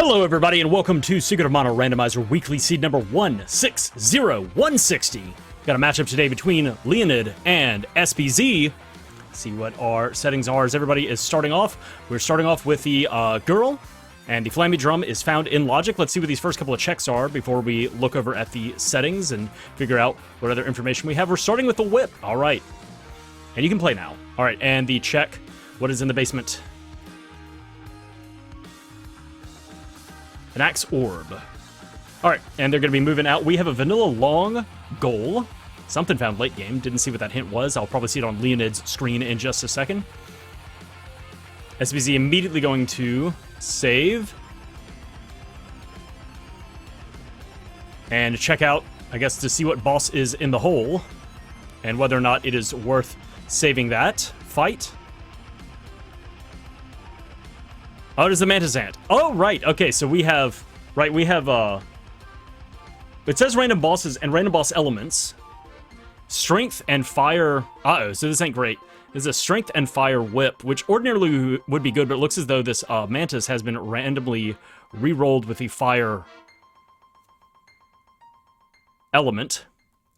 Hello everybody and welcome to Secret of Mono Randomizer Weekly Seed number 160160. Got a matchup today between Leoned and SoBeeZee. See what our settings are as everybody is starting off. We're starting off with the girl, and the Flammie Drum is found in Logic. Let's see what these first couple of checks are before we look over at the settings and figure out what other information we have. We're starting with the whip. All right. And you can play now. All right, and the check. What is in the basement? An axe orb. All right, and they're going to be moving out. We have a vanilla long goal. Something found late game. Didn't see what that hint was. I'll probably see it on Leoned's screen in just a second. SoBeeZee immediately going to save. And check out, I guess, to see what boss is in the hole. And whether or not it is worth saving that fight. Oh, it is the Mantis Ant. Oh, right. Okay, so we have... Right, we have... It says random bosses and random boss elements. Strength and fire... Uh-oh, so this ain't great. This is a strength and fire whip, which ordinarily would be good, but it looks as though this Mantis has been randomly re-rolled with the fire element.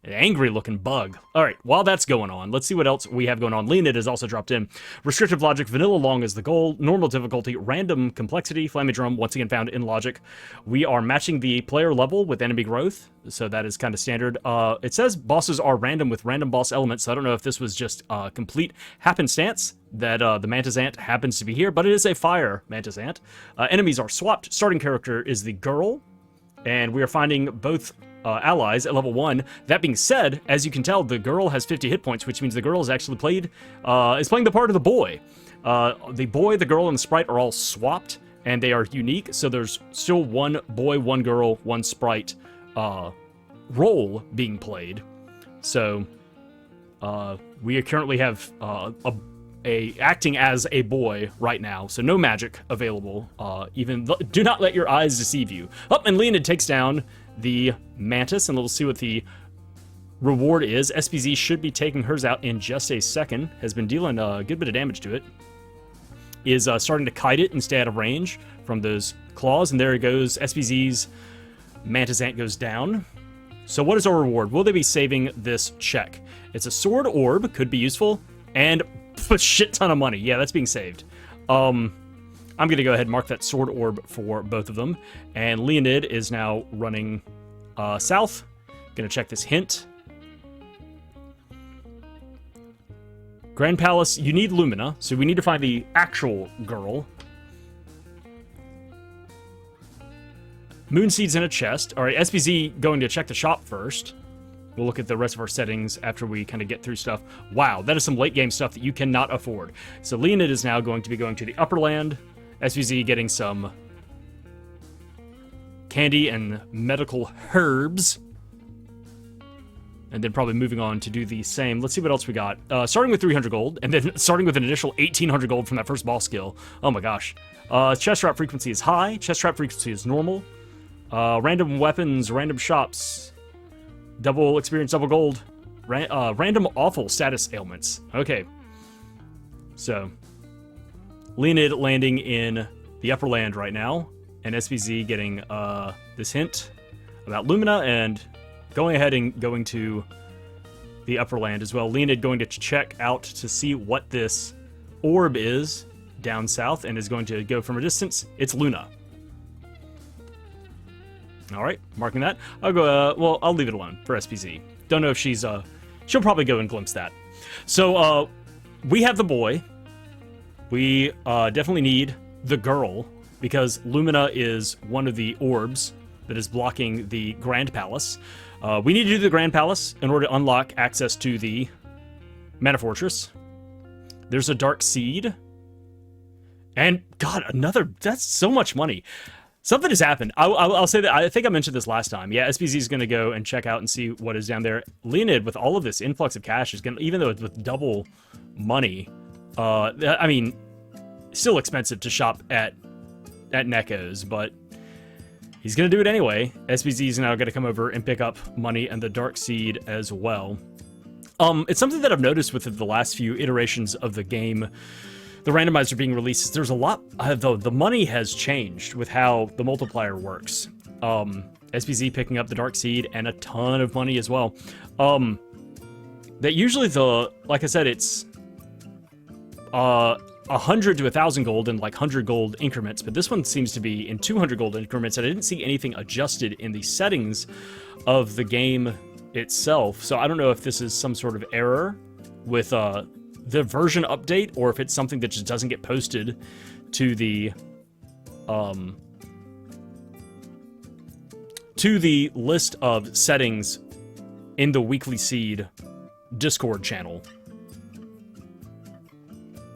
An angry-looking bug. All right, while that's going on, let's see what else we have going on. Leoned has also dropped in. Restrictive logic, vanilla long is the goal. Normal difficulty, random complexity. Flammie Drum, once again found in Logic. We are matching the player level with enemy growth, so that is kind of standard. It says bosses are random with random boss elements, so I don't know if this was just complete happenstance that the Mantis Ant happens to be here, but it is a fire Mantis Ant. Enemies are swapped. Starting character is the girl, and we are finding both allies at level 1. That being said, as you can tell, the girl has 50 hit points, which means the girl is actually playing the part of the boy. The boy, the girl, and the sprite are all swapped, and they are unique, so there's still one boy, one girl, one sprite role being played. So we currently have acting as a boy right now, so no magic available. Do not let your eyes deceive you. Oh, and Leoned takes down the Mantis, and we'll see what the reward is. SoBeeZee should be taking hers out in just a second. Has been dealing a good bit of damage to it. Is starting to kite it and stay out of range from those claws, and there it goes. SoBeeZee's Mantis Ant goes down. So what is our reward? Will they be saving this check? It's a sword orb, could be useful, and a shit ton of money. Yeah, that's being saved. I'm going to go ahead and mark that sword orb for both of them. And Leoned is now running south. Going to check this hint. Grand Palace, you need Lumina, so we need to find the actual girl. Moonseed's in a chest. All right, SoBeeZee going to check the shop first. We'll look at the rest of our settings after we kind of get through stuff. Wow, that is some late game stuff that you cannot afford. So Leoned is now going to be going to the upper land. SoBeeZee getting some candy and medical herbs. And then probably moving on to do the same. Let's see what else we got. Starting with 300 gold, and then starting with an additional 1800 gold from that first boss skill. Oh my gosh. Chest trap frequency is high. Chest trap frequency is normal. Random weapons, random shops. Double experience, double gold. Random awful status ailments. Okay. So, Leoned landing in the upper land right now, and SoBeeZee getting this hint about Lumina, and going ahead and going to the upper land as well. Leoned going to check out to see what this orb is down south, and is going to go from a distance. It's Luna. All right, marking that. I'll go. Well, I'll leave it alone for SoBeeZee. Don't know if she's. She'll probably go and glimpse that. So we have the boy. We definitely need the girl, because Lumina is one of the orbs that is blocking the Grand Palace. We need to do the Grand Palace in order to unlock access to the Mana Fortress. There's a Dark Seed. And, God, another... That's so much money. Something has happened. I'll say that... I think I mentioned this last time. Yeah, SoBeeZee is going to go and check out and see what is down there. Leoned, with all of this influx of cash, is going to... Even though it's with double money... I mean, still expensive to shop at Necco's, but he's going to do it anyway. SoBeeZee is now going to come over and pick up money and the Dark Seed as well. It's something that I've noticed with the last few iterations of the game the randomizer being released, there's a lot, though the money has changed with how the multiplier works. SBZ picking up the Dark Seed and a ton of money as well. That usually like I said, it's 100 to 1,000 gold in like 100 gold increments, but this one seems to be in 200 gold increments, and I didn't see anything adjusted in the settings of the game itself. So I don't know if this is some sort of error with the version update, or if it's something that just doesn't get posted to the list of settings in the Weekly Seed Discord channel.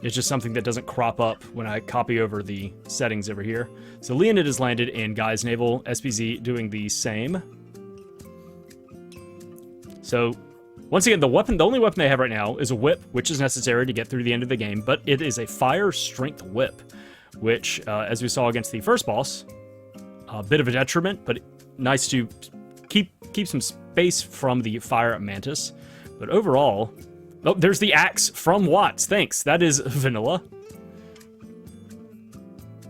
It's just something that doesn't crop up when I copy over the settings over here. So Leoned has landed in Guy's Navel, SBZ doing the same. So once again, the only weapon they have right now is a whip, which is necessary to get through the end of the game, but it is a fire strength whip, which, as we saw against the first boss, a bit of a detriment, but nice to keep some space from the fire mantis. But overall, oh, there's the axe from Watts. Thanks. That is vanilla.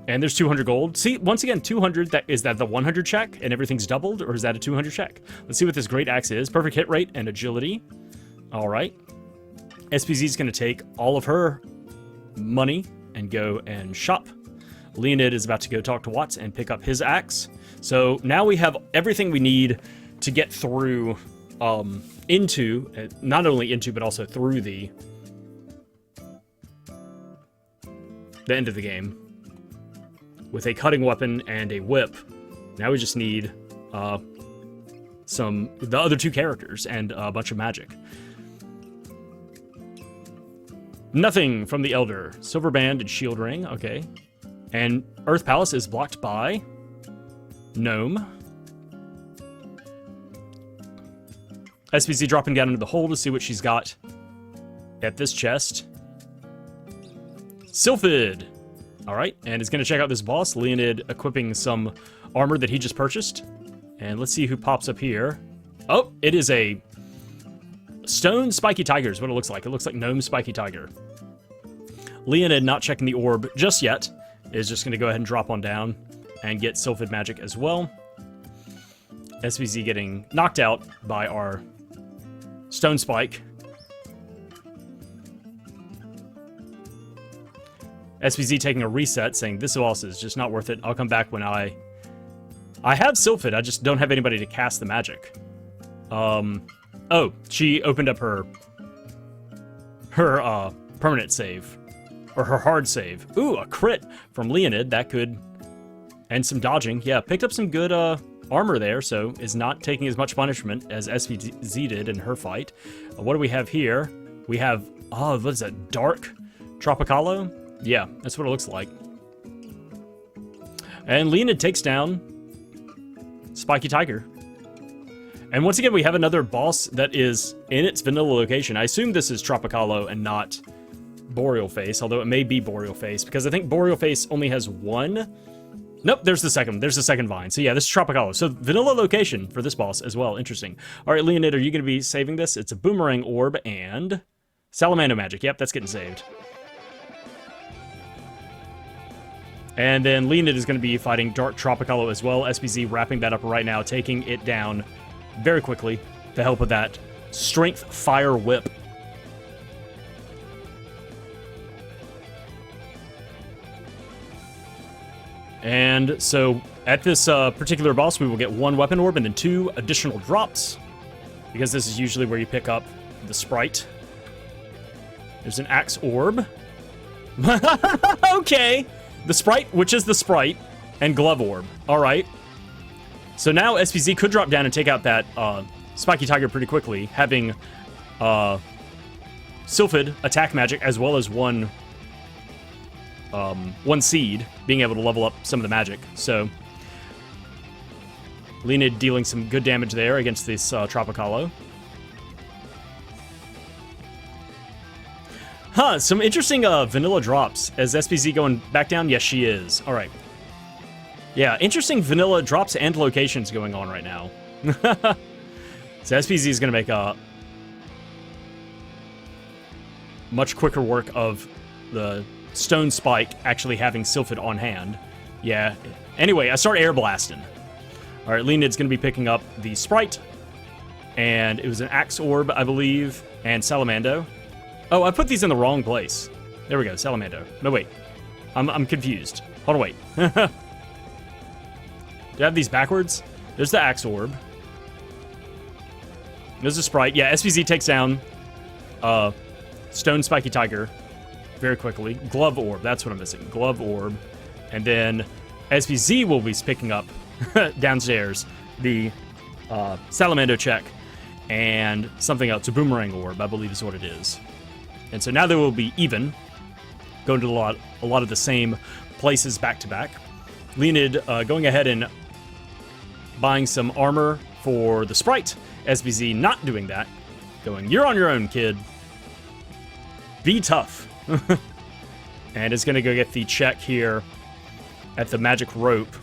And there's 200 gold. See, once again, 200, is that the 100 check and everything's doubled, or is that a 200 check? Let's see what this great axe is. Perfect hit rate and agility. All right. SPZ is going to take all of her money and go and shop. Leoned is about to go talk to Watts and pick up his axe. So now we have everything we need to get through, not only into, but also through the end of the game. With a cutting weapon and a whip. Now we just need the other two characters and a bunch of magic. Nothing from the Elder. Silver Band and Shield Ring, okay. And Earth Palace is blocked by Gnome. SPZ dropping down into the hole to see what she's got at this chest. Sylphid! Alright, and is going to check out this boss. Leoned equipping some armor that he just purchased. And let's see who pops up here. Oh, it is a Stone Spiky Tiger is what it looks like. It looks like Gnome Spiky Tiger. Leoned, not checking the orb just yet, is just going to go ahead and drop on down and get Sylphid magic as well. SVZ getting knocked out by our Stone Spike. SVZ taking a reset, saying this boss is just not worth it. I'll come back when I have Sylphid, I just don't have anybody to cast the magic. Oh, she opened up her permanent save. Or her hard save. Ooh, a crit from Leoned, that could... And some dodging. Yeah, picked up some good armor there, so is not taking as much punishment as SVZ did in her fight. What do we have here? We have, what is that, Dark Tropicalo? Yeah, that's what it looks like. And Leoned takes down Spiky Tiger. And once again, we have another boss that is in its vanilla location. I assume this is Tropicalo and not Boreal Face, although it may be Boreal Face, because I think Boreal Face only has one. Nope, there's the second. There's the second vine. So yeah, this is Tropicalo. So vanilla location for this boss as well. Interesting. All right, Leoned, are you going to be saving this? It's a Boomerang Orb and Salamando Magic. Yep, that's getting saved. And then Leoned is going to be fighting Dark Tropicalo as well. SBZ wrapping that up right now, taking it down very quickly with the help of that Strength Fire Whip. And so at this particular boss, we will get one weapon orb and then 2 additional drops, because this is usually where you pick up the Sprite. There's an Axe Orb. Okay. The Sprite, which is the Sprite, and Glove Orb. All right. So now SPZ could drop down and take out that Spiky Tiger pretty quickly, having Sylphid attack magic as well as one seed, being able to level up some of the magic. So Leoned dealing some good damage there against this Tropicalo. Huh, some interesting vanilla drops. As SPZ going back down? Yes, she is. All right. Yeah, interesting vanilla drops and locations going on right now. So SPZ is going to make a much quicker work of the Stone Spike actually having Sylphid on hand. Yeah. Anyway, I start air blasting. All right, Leoned's going to be picking up the Sprite, and it was an Axe Orb, I believe, and Salamando. Oh, I put these in the wrong place. There we go, Salamando. No, wait. I'm confused. Hold on, wait. Do I have these backwards? There's the Axe Orb. There's the Sprite. Yeah, SoBeeZee takes down Stone Spiky Tiger very quickly. Glove Orb, that's what I'm missing. Glove Orb. And then SoBeeZee will be picking up downstairs the Salamando check and something else, a Boomerang Orb, I believe is what it is. And so now they will be even, going to a lot of the same places back to back. Leoned going ahead and buying some armor for the Sprite. SoBeeZee not doing that, going, you're on your own, kid. Be tough. And is going to go get the check here at the magic rope.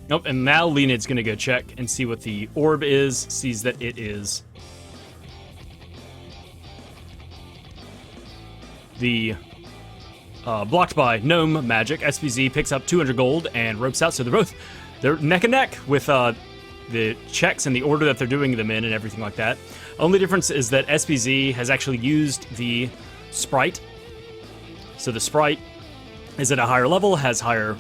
Nope, and now Leoned's going to go check and see what the orb is, sees that it is the blocked by gnome magic. SoBeeZee picks up 200 gold and ropes out, so they're neck and neck with the checks and the order that they're doing them in and everything like that. Only difference is that SoBeeZee has actually used the Sprite. So the Sprite is at a higher level, has higher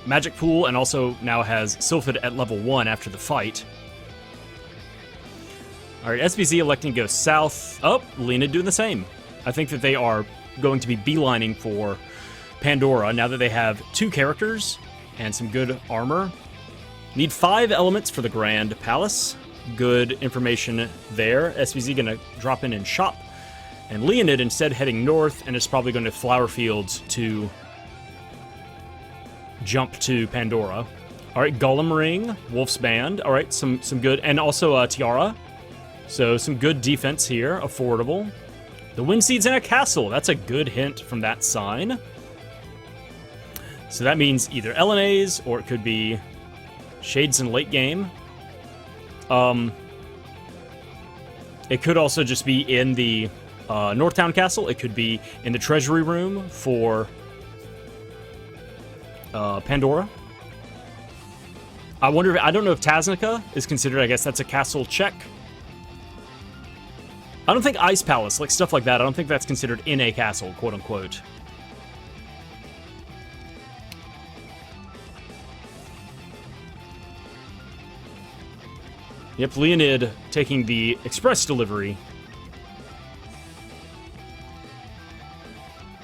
magic pool, and also now has Sylphid at level 1 after the fight. Alright, SoBeeZee electing to go south. Oh, Leoned doing the same. I think that they are going to be beelining for Pandora now that they have 2 characters and some good armor. Need 5 elements for the Grand Palace. Good information there. SoBeeZee gonna drop in and shop. And Leoned instead heading north and is probably going to Flower Fields to jump to Pandora. All right, Golem Ring, Wolf's Band. All right, some good, and also Tiara. So some good defense here, affordable. The Wind Seed's in a castle. That's a good hint from that sign. So that means either LNAs or it could be Shades in late game. It could also just be in the Northtown Castle. It could be in the Treasury Room for Pandora. I don't know if Tasnica is considered, I guess that's a castle check. I don't think Ice Palace, like stuff like that, I don't think that's considered in a castle, quote unquote. Yep, Leoned taking the express delivery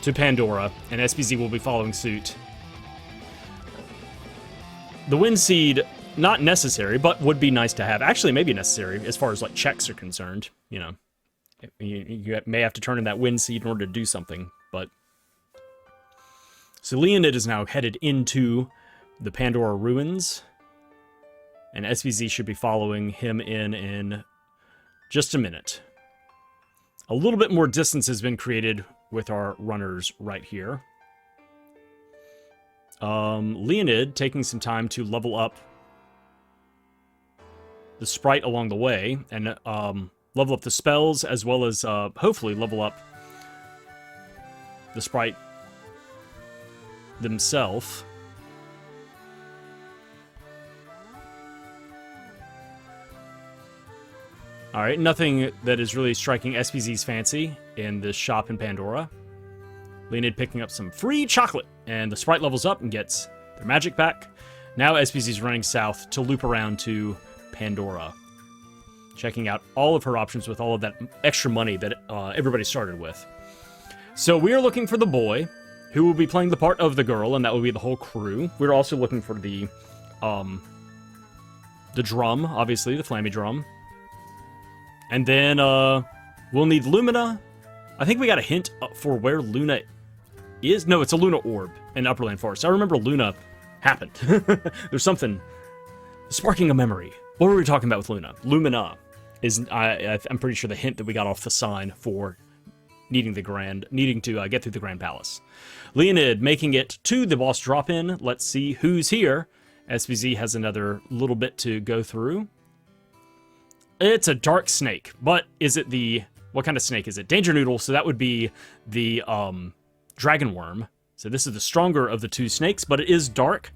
to Pandora, and SoBeeZee will be following suit. The Wind Seed, not necessary, but would be nice to have. Actually, maybe necessary as far as like checks are concerned. You know, you may have to turn in that Wind Seed in order to do something. But so Leoned is now headed into the Pandora ruins, and SoBeeZee should be following him in just a minute. A little bit more distance has been created with our runners right here. Leoned taking some time to level up the Sprite along the way, and level up the spells, as well as hopefully level up the Sprite themselves. Alright, nothing that is really striking SoBeeZee's fancy in this shop in Pandora. Leoned picking up some free chocolate, and the Sprite levels up and gets their magic back. Now SoBeeZee's running south to loop around to Pandora, checking out all of her options with all of that extra money that everybody started with. So we are looking for the boy, who will be playing the part of the girl, and that will be the whole crew. We're also looking for the drum, obviously, the Flammie Drum. And then we'll need Lumina. I think we got a hint for where Luna is. No, it's a Luna Orb in Upperland Forest. I remember Luna happened. There's something Sparking a memory. What were we talking about with Luna? Lumina is, I'm pretty sure, the hint that we got off the sign for needing to get through the Grand Palace. Leoned making it to the boss drop-in. Let's see who's here. SoBeeZee has another little bit to go through. It's a dark snake, but is it the... What kind of snake is it? Danger Noodle, so that would be the dragon worm. So this is the stronger of the two snakes, but it is dark,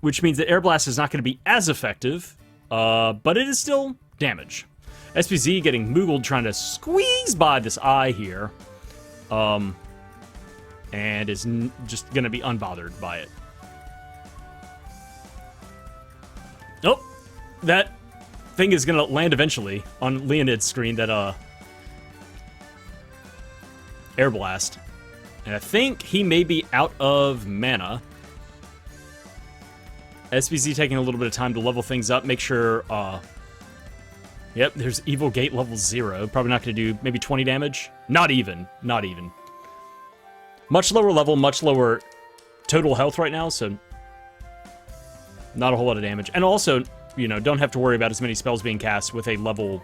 which means that Air Blast is not going to be as effective, but it is still damage. SoBeeZee getting Moogled trying to squeeze by this eye here, and is just going to be unbothered by it. Nope. That thing is going to land eventually on Leoned's screen, that Air Blast. And I think he may be out of mana. SoBeeZee taking a little bit of time to level things up, make sure, yep, there's Evil Gate level 0. Probably not going to do maybe 20 damage. Not even. Not even. Much lower level, much lower total health right now, so not a whole lot of damage. And also, you know, don't have to worry about as many spells being cast with a level,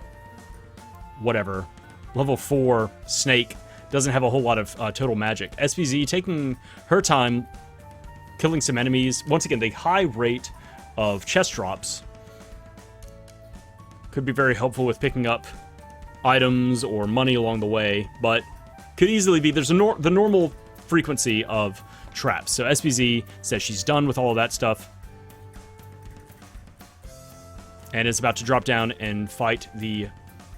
whatever, level 4 snake. Doesn't have a whole lot of total magic. SoBeeZee taking her time, killing some enemies. Once again, the high rate of chest drops could be very helpful with picking up items or money along the way, but could easily be, there's the normal frequency of traps. So SoBeeZee says she's done with all of that stuff and is about to drop down and fight the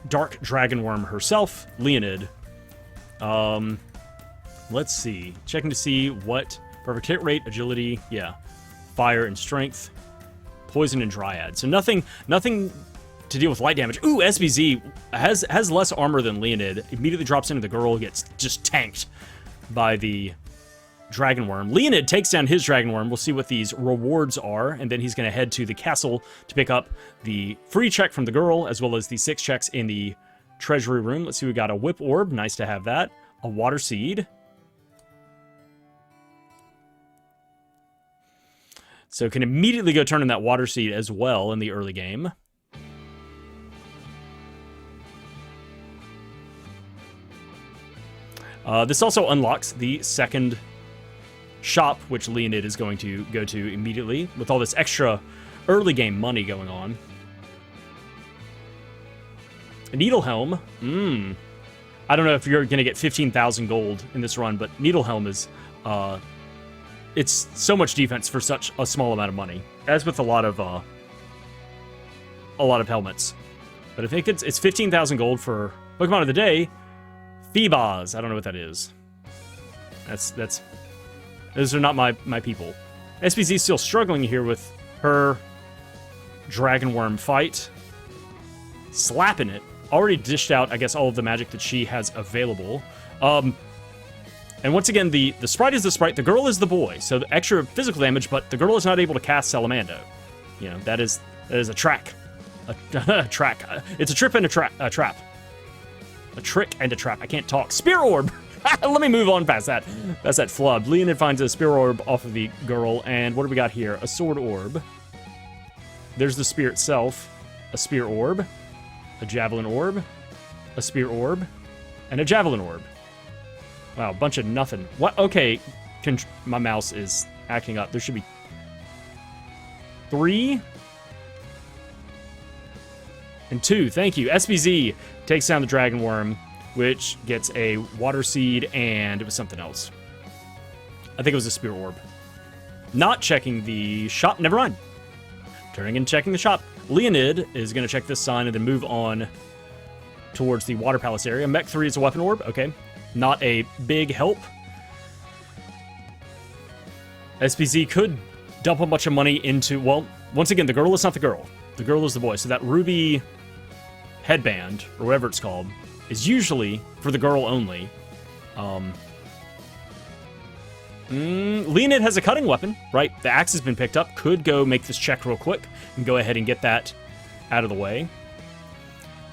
Dark Dragon Worm herself, Leoned. Let's see. Checking to see what perfect hit rate, agility, yeah, fire and strength, poison and dryad. So nothing to deal with light damage. Ooh, SoBeeZee has less armor than Leoned. Immediately drops into the girl, gets just tanked by the Dragon Worm. Leoned takes down his Dragon Worm. We'll see what these rewards are, and then he's going to head to the castle to pick up the free check from the girl, as well as the 6 checks in the treasury room. Let's see, we got a Whip Orb. Nice to have that. A Water Seed. So can immediately go turn in that Water Seed as well in the early game. This also unlocks the second shop, which Leoned is going to go to immediately, with all this extra early game money going on. A Needlehelm. I don't know if you're going to get 15,000 gold in this run, but Needlehelm is... it's so much defense for such a small amount of money, as with a lot of helmets. But I think it's 15,000 gold for Pokemon of the Day. Feebas. I don't know what that is. Those are not my people. SoBeeZee is still struggling here with her Dragon Worm fight. Slapping it. Already dished out, I guess, all of the magic that she has available. And once again, the sprite is the sprite, the girl is the boy. So the extra physical damage, but the girl is not able to cast Salamando. You know, that is a track. A track. It's a trip and a trap. A trick and a trap. I can't talk. Spear Orb! Let me move on past that. That's that flub. Leoned finds a Spear Orb off of the girl, and what do we got here? A Sword Orb. There's the spear itself. A Spear Orb. A Javelin Orb. A Spear Orb. And a Javelin Orb. Wow, a bunch of nothing. What? Okay, my mouse is acting up. There should be 3 and 2. Thank you. SoBeeZee takes down the Dragon Worm, which gets a Water Seed, and it was something else. I think it was a Spear Orb. Not checking the shop. Never mind. Turning and checking the shop. Leoned is going to check this sign and then move on towards the Water Palace area. Mech 3 is a Weapon Orb. Okay. Not a big help. SoBeeZee could dump a bunch of money into... Well, once again, the girl is not the girl. The girl is the boy. So that ruby headband, or whatever it's called, is usually for the girl only. Leoned has a cutting weapon, right? The axe has been picked up. Could go make this check real quick and go ahead and get that out of the way.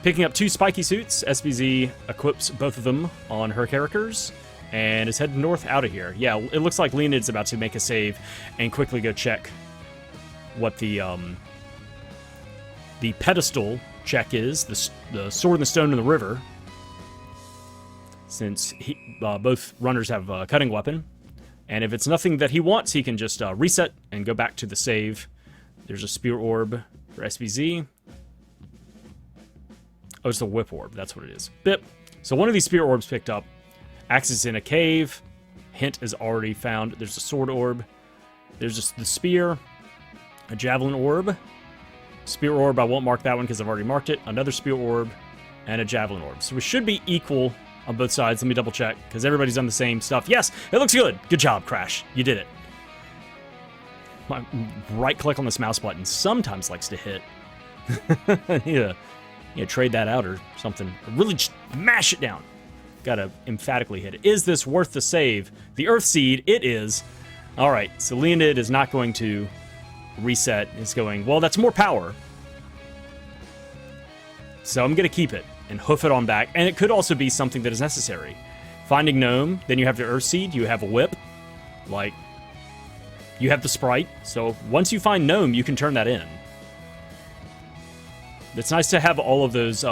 Picking up 2 spiky suits. SoBeeZee equips both of them on her characters and is heading north out of here. Yeah, it looks like Leoned's about to make a save and quickly go check what the pedestal check is, the sword and the stone in the river, since both runners have a cutting weapon. And if it's nothing that he wants, he can just reset and go back to the save. There's a spear orb for SoBeeZee. Oh, it's the whip orb. That's what it is. Bip. So one of these spear orbs picked up. Axe is in a cave. Hint is already found. There's a sword orb. There's just the spear. A javelin orb. Spear orb, I won't mark that one because I've already marked it. Another spear orb. And a javelin orb. So we should be equal on both sides. Let me double check because everybody's done the same stuff. Yes, it looks good. Good job, Crash. You did it. My right click on this mouse button sometimes likes to hit. Yeah. Trade that out or something. Really just mash it down. Gotta emphatically hit it. Is this worth the save? The Earth Seed, it is. All right, so Leoned is not going to reset. It's going, well, that's more power. So I'm gonna keep it and hoof it on back. And it could also be something that is necessary. Finding Gnome, then you have the Earth Seed, you have a whip. Like, you have the Sprite. So once you find Gnome, you can turn that in. It's nice to have all of those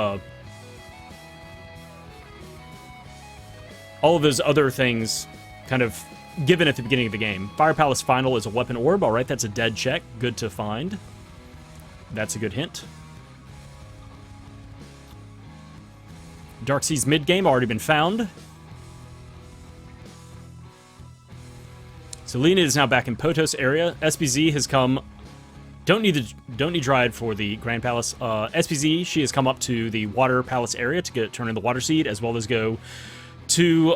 other things kind of given at the beginning of the game. Fire Palace Final is a weapon orb. All right, that's a dead check. Good to find. That's a good hint. Dark Seas mid-game already been found. So Leoned is now back in Potos area. SoBeeZee has come. Don't need Dryad for the Grand Palace. SoBeeZee, she has come up to the Water Palace area to turn in the Water Seed, as well as go to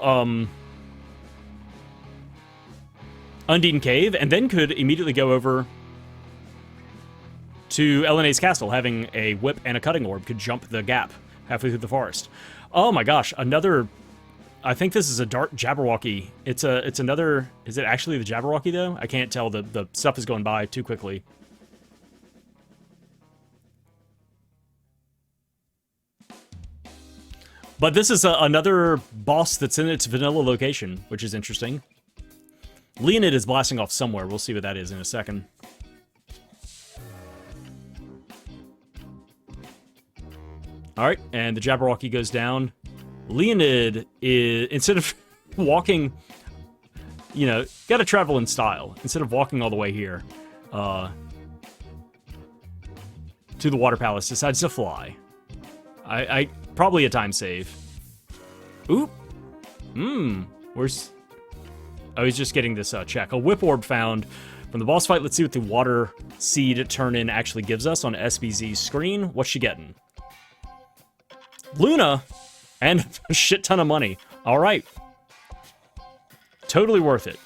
Undine Cave, and then could immediately go over to Elenae's Castle, having a whip and a cutting orb, could jump the gap halfway through the forest. Oh my gosh, another... I think this is a dark Jabberwocky. It's another... Is it actually the Jabberwocky, though? I can't tell. The stuff is going by too quickly. But this is another boss that's in its vanilla location, which is interesting. Leoned is blasting off somewhere. We'll see what that is in a second. Alright, and the Jabberwocky goes down. Leoned is, instead of walking, you know, gotta travel in style. Instead of walking all the way here to the Water Palace, decides to fly. I probably a time save. Oop. Where's... Oh, he's just getting this check. A whip orb found from the boss fight. Let's see what the Water Seed turn-in actually gives us on SoBeeZee's screen. What's she getting? Luna! And a shit ton of money. All right. Totally worth it.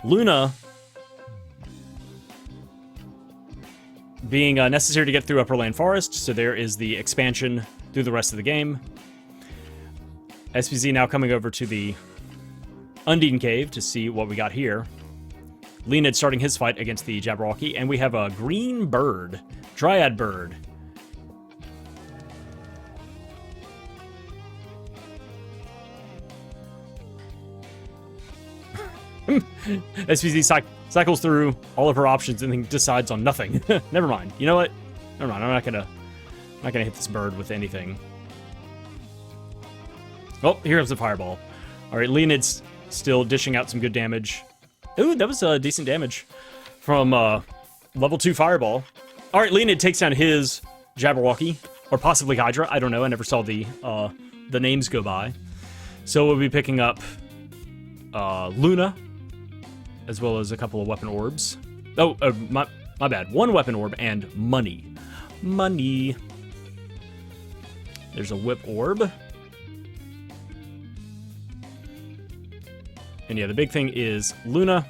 Luna... being necessary to get through Upper Land Forest, so there is the expansion through the rest of the game. SoBeeZee now coming over to the Undine Cave to see what we got here. Leoned starting his fight against the Jabberwocky, and we have a green bird. Dryad bird. SoBeeZee cycles through all of her options and then decides on nothing. Never mind. You know what? Never mind. I'm not gonna hit this bird with anything. Oh, here comes the fireball. All right, Leoned's still dishing out some good damage. Ooh, that was decent damage from level 2 fireball. All right, Leoned takes down his Jabberwocky, or possibly Hydra. I don't know. I never saw the names go by. So we'll be picking up Luna, as well as a couple of weapon orbs. Oh, my bad. One weapon orb and money. Money. There's a whip orb. And yeah, the big thing is Luna.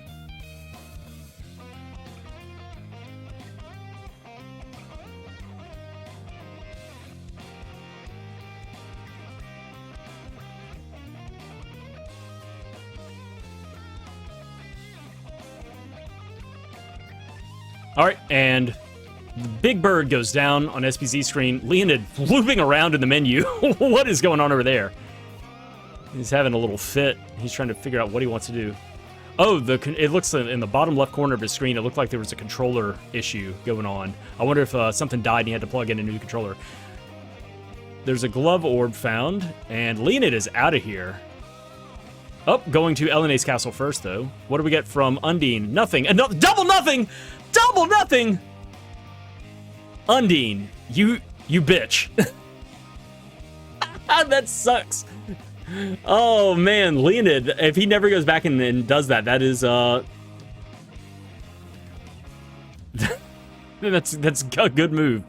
All right, and the big bird goes down on SoBeeZee's screen. Leoned looping around in the menu. What is going on over there? He's having a little fit. He's trying to figure out what he wants to do. Oh, it looks in the bottom left corner of his screen, it looked like there was a controller issue going on. I wonder if something died and he had to plug in a new controller. There's a glove orb found, and Leoned is out of here. Oh, going to Elena's castle first, though. What do we get from Undine? Nothing. Double nothing! Double nothing! Undine, you bitch. That sucks. Oh, man, Leoned, if he never goes back and does that, that is, that's a good move.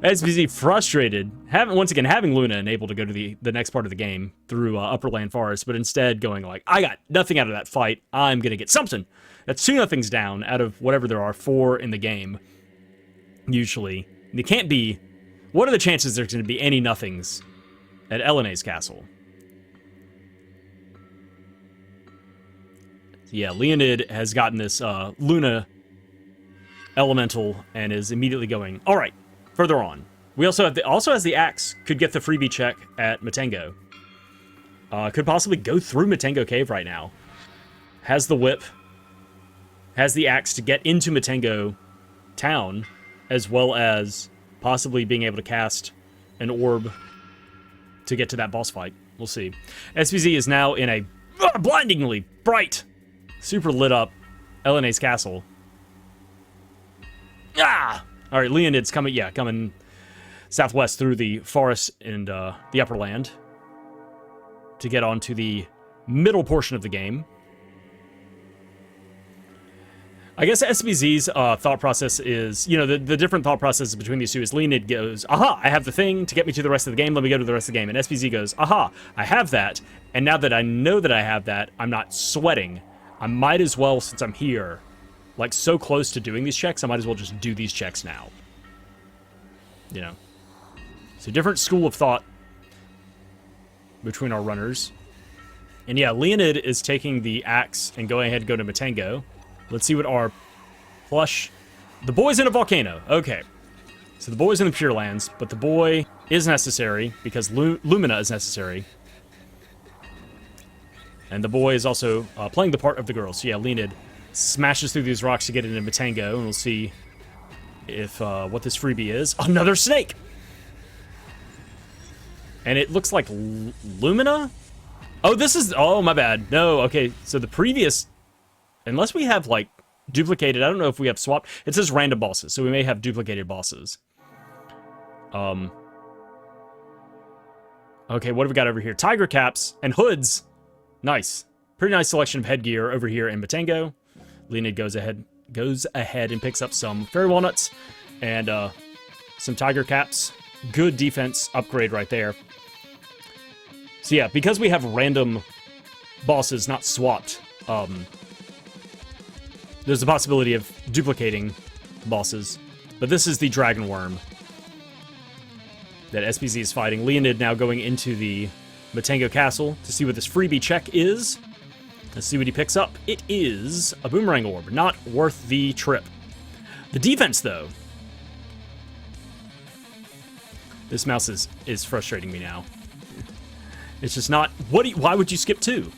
SoBeeZee frustrated, once again, having Luna enabled to go to the next part of the game through Upper Land Forest, but instead going like, I got nothing out of that fight, I'm gonna get something. That's 2-0 down out of whatever there are 4 in the game, usually. They can't be, what are the chances there's gonna be any nothings at Elena's castle? Yeah, Leoned has gotten this Luna elemental and is immediately going, all right, further on. We also have also has the axe, could get the freebie check at Matengo. Could possibly go through Matengo Cave right now. Has the whip, has the axe to get into Matengo town, as well as possibly being able to cast an orb to get to that boss fight. We'll see. SoBeeZee is now in a blindingly bright, super lit up Elena's castle. Ah! All right, Leonid's coming southwest through the forest and the upper land to get onto the middle portion of the game. I guess SoBeeZee's thought process is, the different thought processes between these two is Leonid goes, aha, I have the thing to get me to the rest of the game, let me go to the rest of the game. And SoBeeZee goes, aha, I have that, and now that I know that I have that, I'm not sweating. I might as well, since I'm here, like so close to doing these checks, I might as well just do these checks now. So different school of thought between our runners. And yeah, Leonid is taking the axe and going ahead to go to Matengo. Let's see what our plush... The boy's in a volcano. Okay. So the boy's in the Pure Lands, but the boy is necessary because Lumina is necessary. And the boy is also playing the part of the girl. So yeah, Leonid smashes through these rocks to get into Matengo, and we'll see if what this freebie is. Another snake! And it looks like Lumina? Oh, this is... Oh, my bad. No, okay. So the previous... Unless we have, like, duplicated... I don't know if we have swapped... It says random bosses, so we may have duplicated bosses. Okay, what have we got over here? Tiger caps and hoods. Nice. Pretty nice selection of headgear over here in Matengo. Leonid goes ahead and picks up some fairy walnuts and some tiger caps. Good defense upgrade right there. So yeah, because we have random bosses not swapped, there's a possibility of duplicating bosses. But this is the dragon worm that SoBeeZee is fighting. Leonid now going into the Matengo Castle to see what this freebie check is. Let's see what he picks up. It is a boomerang orb. Not worth the trip. The defense, though. This mouse is frustrating me now. It's just not... Why would you skip 2?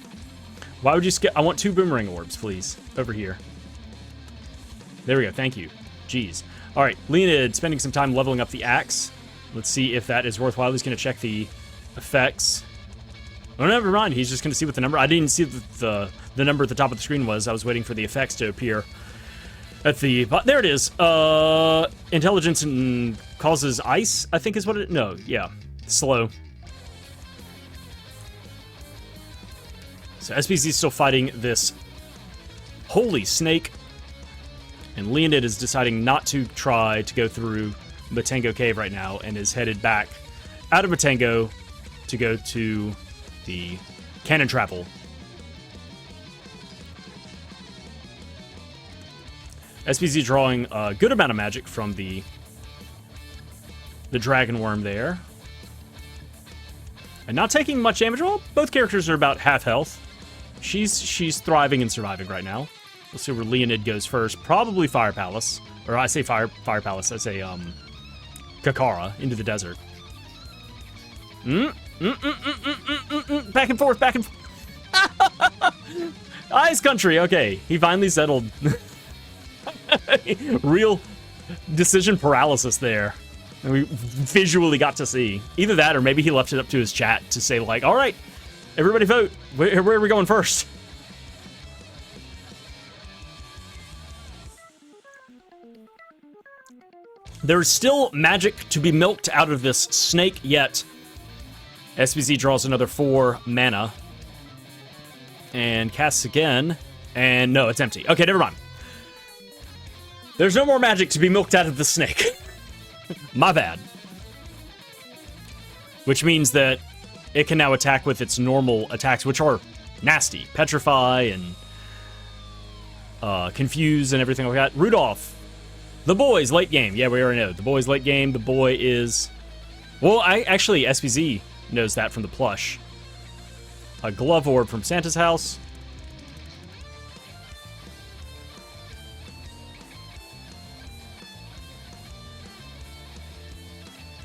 Why would you skip... I want 2 boomerang orbs, please. Over here. There we go. Thank you. Jeez. All right. Leonid spending some time leveling up the axe. Let's see if that is worthwhile. He's going to check the effects. Oh, never mind. He's just going to see what the number... I didn't see the number at the top of the screen was. I was waiting for the effects to appear at the... There it is. Intelligence and causes ice, I think is what it... No, yeah. Slow. So SoBeeZee is still fighting this holy snake. And Leonid is deciding not to try to go through Matengo Cave right now and is headed back out of Matengo to go to the Cannon Chapel. SoBeeZee drawing a good amount of magic from the dragon worm there. And not taking much damage. Well, both characters are about half health. She's thriving and surviving right now. We'll see where Leonid goes first. Probably Fire Palace. Or I say Fire Palace. I say Kakara into the desert. Back and forth, back and forth. Ice Country, okay. He finally settled. Real decision paralysis there. And we visually got to see. Either that or maybe he left it up to his chat to say, like, all right, everybody vote. Where are we going first? There's still magic to be milked out of this snake yet. SoBeeZee draws another 4 mana. And casts again. And no, it's empty. Okay, never mind. There's no more magic to be milked out of the snake. My bad. Which means that it can now attack with its normal attacks, which are nasty. Petrify and Confuse and everything like that. Rudolph. The boy's late game. Yeah, we already know. The boy's late game. The boy is... Well, actually, SoBeeZee knows that from the plush. A glove orb from Santa's house.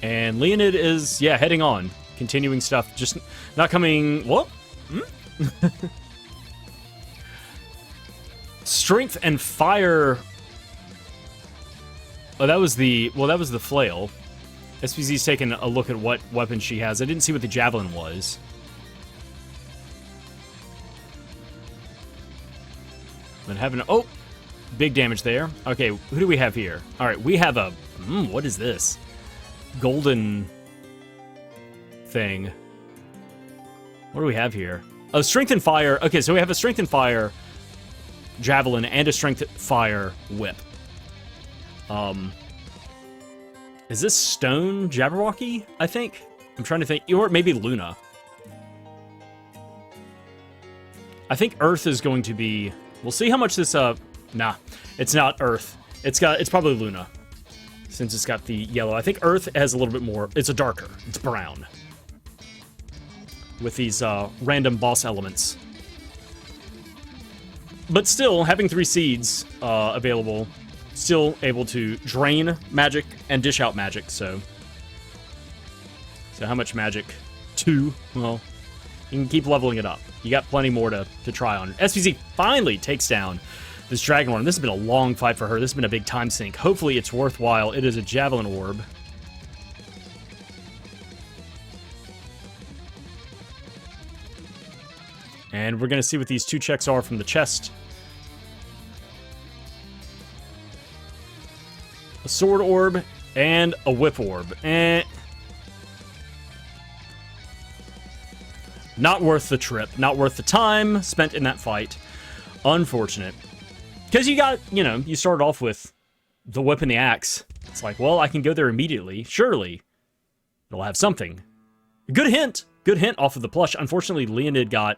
And Leoned is, yeah, heading on. Continuing stuff. Just not coming... What? Hmm? Strength and fire... Oh, that was the... Well, that was the flail. SoBeeZee's taking a look at what weapon she has. I didn't see what the javelin was. And having... Oh! Big damage there. Okay, who do we have here? Alright, we have a... what is this? Golden... thing. What do we have here? Oh, strength and fire. Okay, so we have a strength and fire javelin and a strength fire whip. Is this stone Jabberwocky, I think? I'm trying to think. Or maybe Luna. I think Earth is going to be... We'll see how much this... Nah, it's not Earth. It's probably Luna. Since it's got the yellow. I think Earth has a little bit more... It's a darker. It's brown. With these random boss elements. But still, having 3 seeds available... Still able to drain magic and dish out magic, so how much magic? 2. Well, you can keep leveling it up. You got plenty more to try on. SoBeeZee finally takes down this Dragonborn. This has been a long fight for her. This has been a big time sink. Hopefully it's worthwhile. It is a Javelin Orb. And we're going to see what these 2 checks are from the chest. A sword orb and a whip orb. Not worth the trip. Not worth the time spent in that fight. Unfortunate. Because you got, you started off with the whip and the axe. It's like, well, I can go there immediately. Surely it'll have something. Good hint. Good hint off of the plush. Unfortunately, Leoned got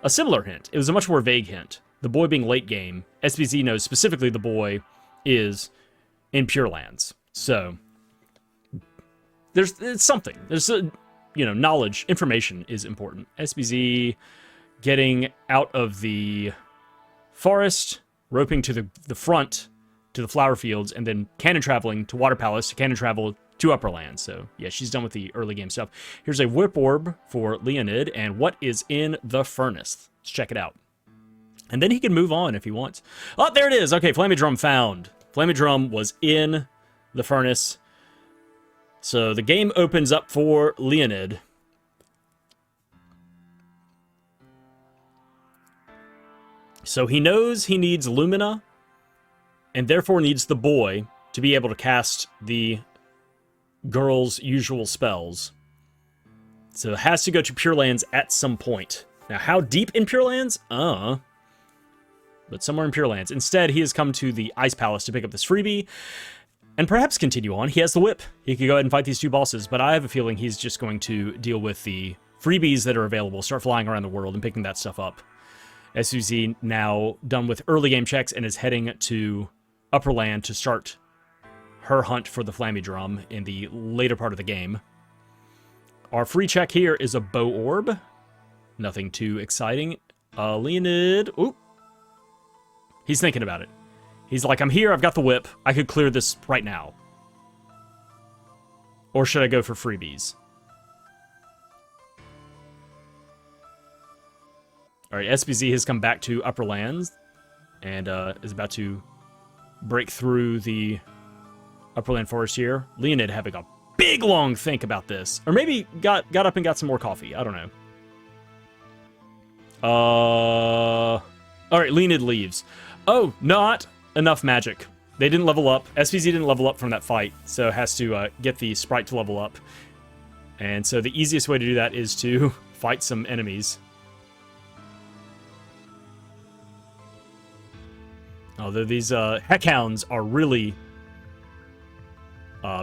a similar hint. It was a much more vague hint. The boy being late game. SoBeeZee knows specifically the boy is... in Pure Lands. So, it's something. There's knowledge, information is important. SoBeeZee getting out of the forest, roping to the front, to the flower fields, and then cannon traveling to Water Palace, to cannon travel to Upper Lands. So, yeah, she's done with the early game stuff. Here's a whip orb for Leoned, and what is in the furnace? Let's check it out. And then he can move on if he wants. Oh, there it is! Okay, Flammie Drum found. Flammie Drum was in the furnace. So the game opens up for Leoned. So he knows he needs Lumina, and therefore needs the boy to be able to cast the girl's usual spells. So it has to go to Pure Lands at some point. Now, how deep in Pure Lands? But somewhere in Pure Lands. Instead, he has come to the Ice Palace to pick up this freebie, and perhaps continue on. He has the whip. He could go ahead and fight these 2 bosses, but I have a feeling he's just going to deal with the freebies that are available, start flying around the world and picking that stuff up. SoBeeZee now done with early game checks and is heading to Upper Land to start her hunt for the Flammie Drum in the later part of the game. Our free check here is a bow orb. Nothing too exciting. Leoned... Oop. He's thinking about it. He's like, I'm here, I've got the whip. I could clear this right now. Or should I go for freebies? All right, SBZ has come back to upper lands and is about to break through the upperland forest here. Leoned having a big long think about this, or maybe got up and got some more coffee. I don't know. All right, Leoned leaves. Oh, not enough magic. They didn't level up. SBZ didn't level up from that fight, so has to get the Sprite to level up. And so the easiest way to do that is to fight some enemies. Although these heckhounds are really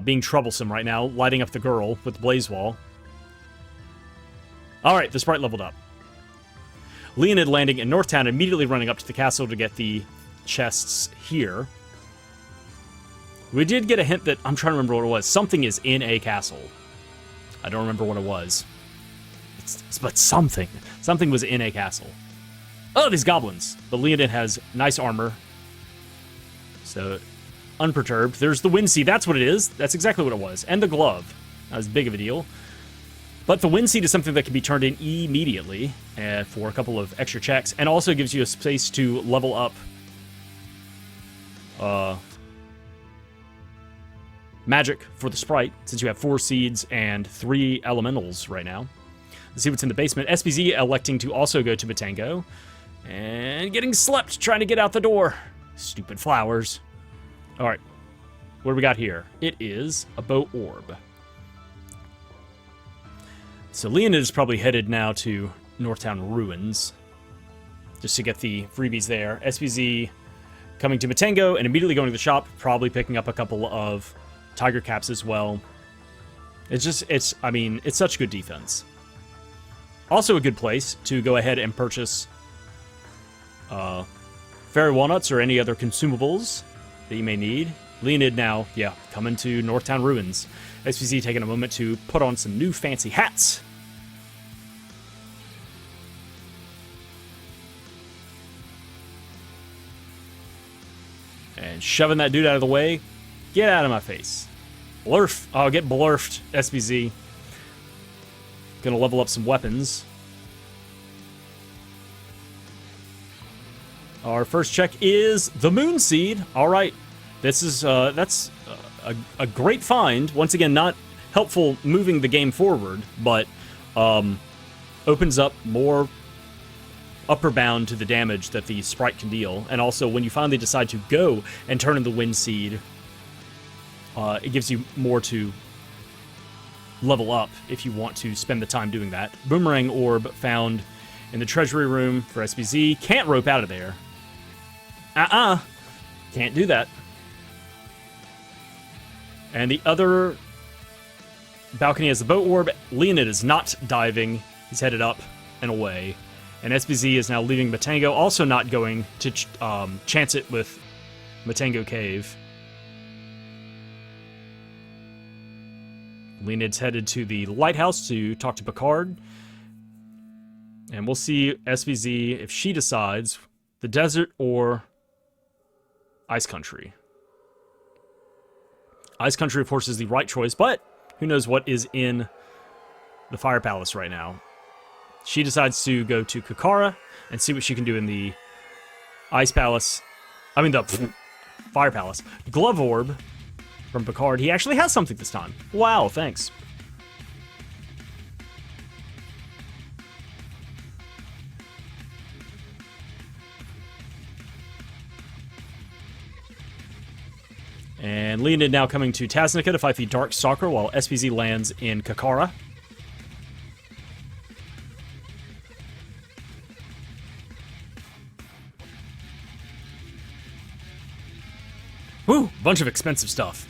being troublesome right now, lighting up the girl with Blaze Wall. Alright, the Sprite leveled up. Leoned landing in Northtown, immediately running up to the castle to get the chests here. We did get a hint that, I'm trying to remember what it was. Something is in a castle. I don't remember what it was. But something. Something was in a castle. Oh, these goblins. But Leoned has nice armor. So, unperturbed. There's the Wind Seed. That's what it is. That's exactly what it was. And the glove. Not as big of a deal. But the Wind Seed is something that can be turned in immediately for a couple of extra checks. And also gives you a space to level up magic for the Sprite, since you have 4 seeds and 3 elementals right now. Let's see what's in the basement. SBZ electing to also go to Matango. And getting slept trying to get out the door. Stupid flowers. Alright. What do we got here? It is a bow orb. So Leoned is probably headed now to Northtown Ruins. Just to get the freebies there. SBZ coming to Matango and immediately going to the shop. Probably picking up a couple of Tiger Caps as well. It's such good defense. Also a good place to go ahead and purchase fairy walnuts or any other consumables that you may need. Leoned now, yeah, coming to Northtown Ruins. SBZ taking a moment to put on some new fancy hats. And shoving that dude out of the way. Get out of my face. Blurf. Oh, get blurfed, SBZ. Gonna level up some weapons. Our first check is the Moon Seed. All right, this is that's a great find. Once again, not helpful moving the game forward, but opens up more upper bound to the damage that the Sprite can deal. And also, when you finally decide to go and turn in the Wind Seed, it gives you more to level up if you want to spend the time doing that. Boomerang Orb found in the treasury room for SBZ. Can't rope out of there. Can't do that. And the other balcony has the boat orb. Leoned is not diving. He's headed up and away. And SBZ is now leaving Matango, also not going to chance it with Matango Cave. Leoned's headed to the lighthouse to talk to Picard. And we'll see SBZ if she decides the desert or Ice Country. Ice Country, of course, is the right choice, but who knows what is in the Fire Palace right now. She decides to go to Kakara and see what she can do in the Ice Palace. I mean, the Fire Palace. Glove Orb from Picard. He actually has something this time. Wow, thanks. And Leoned now coming to Taznica to fight the Dark Stalker while SPZ lands in Kakara. Woo! Bunch of expensive stuff.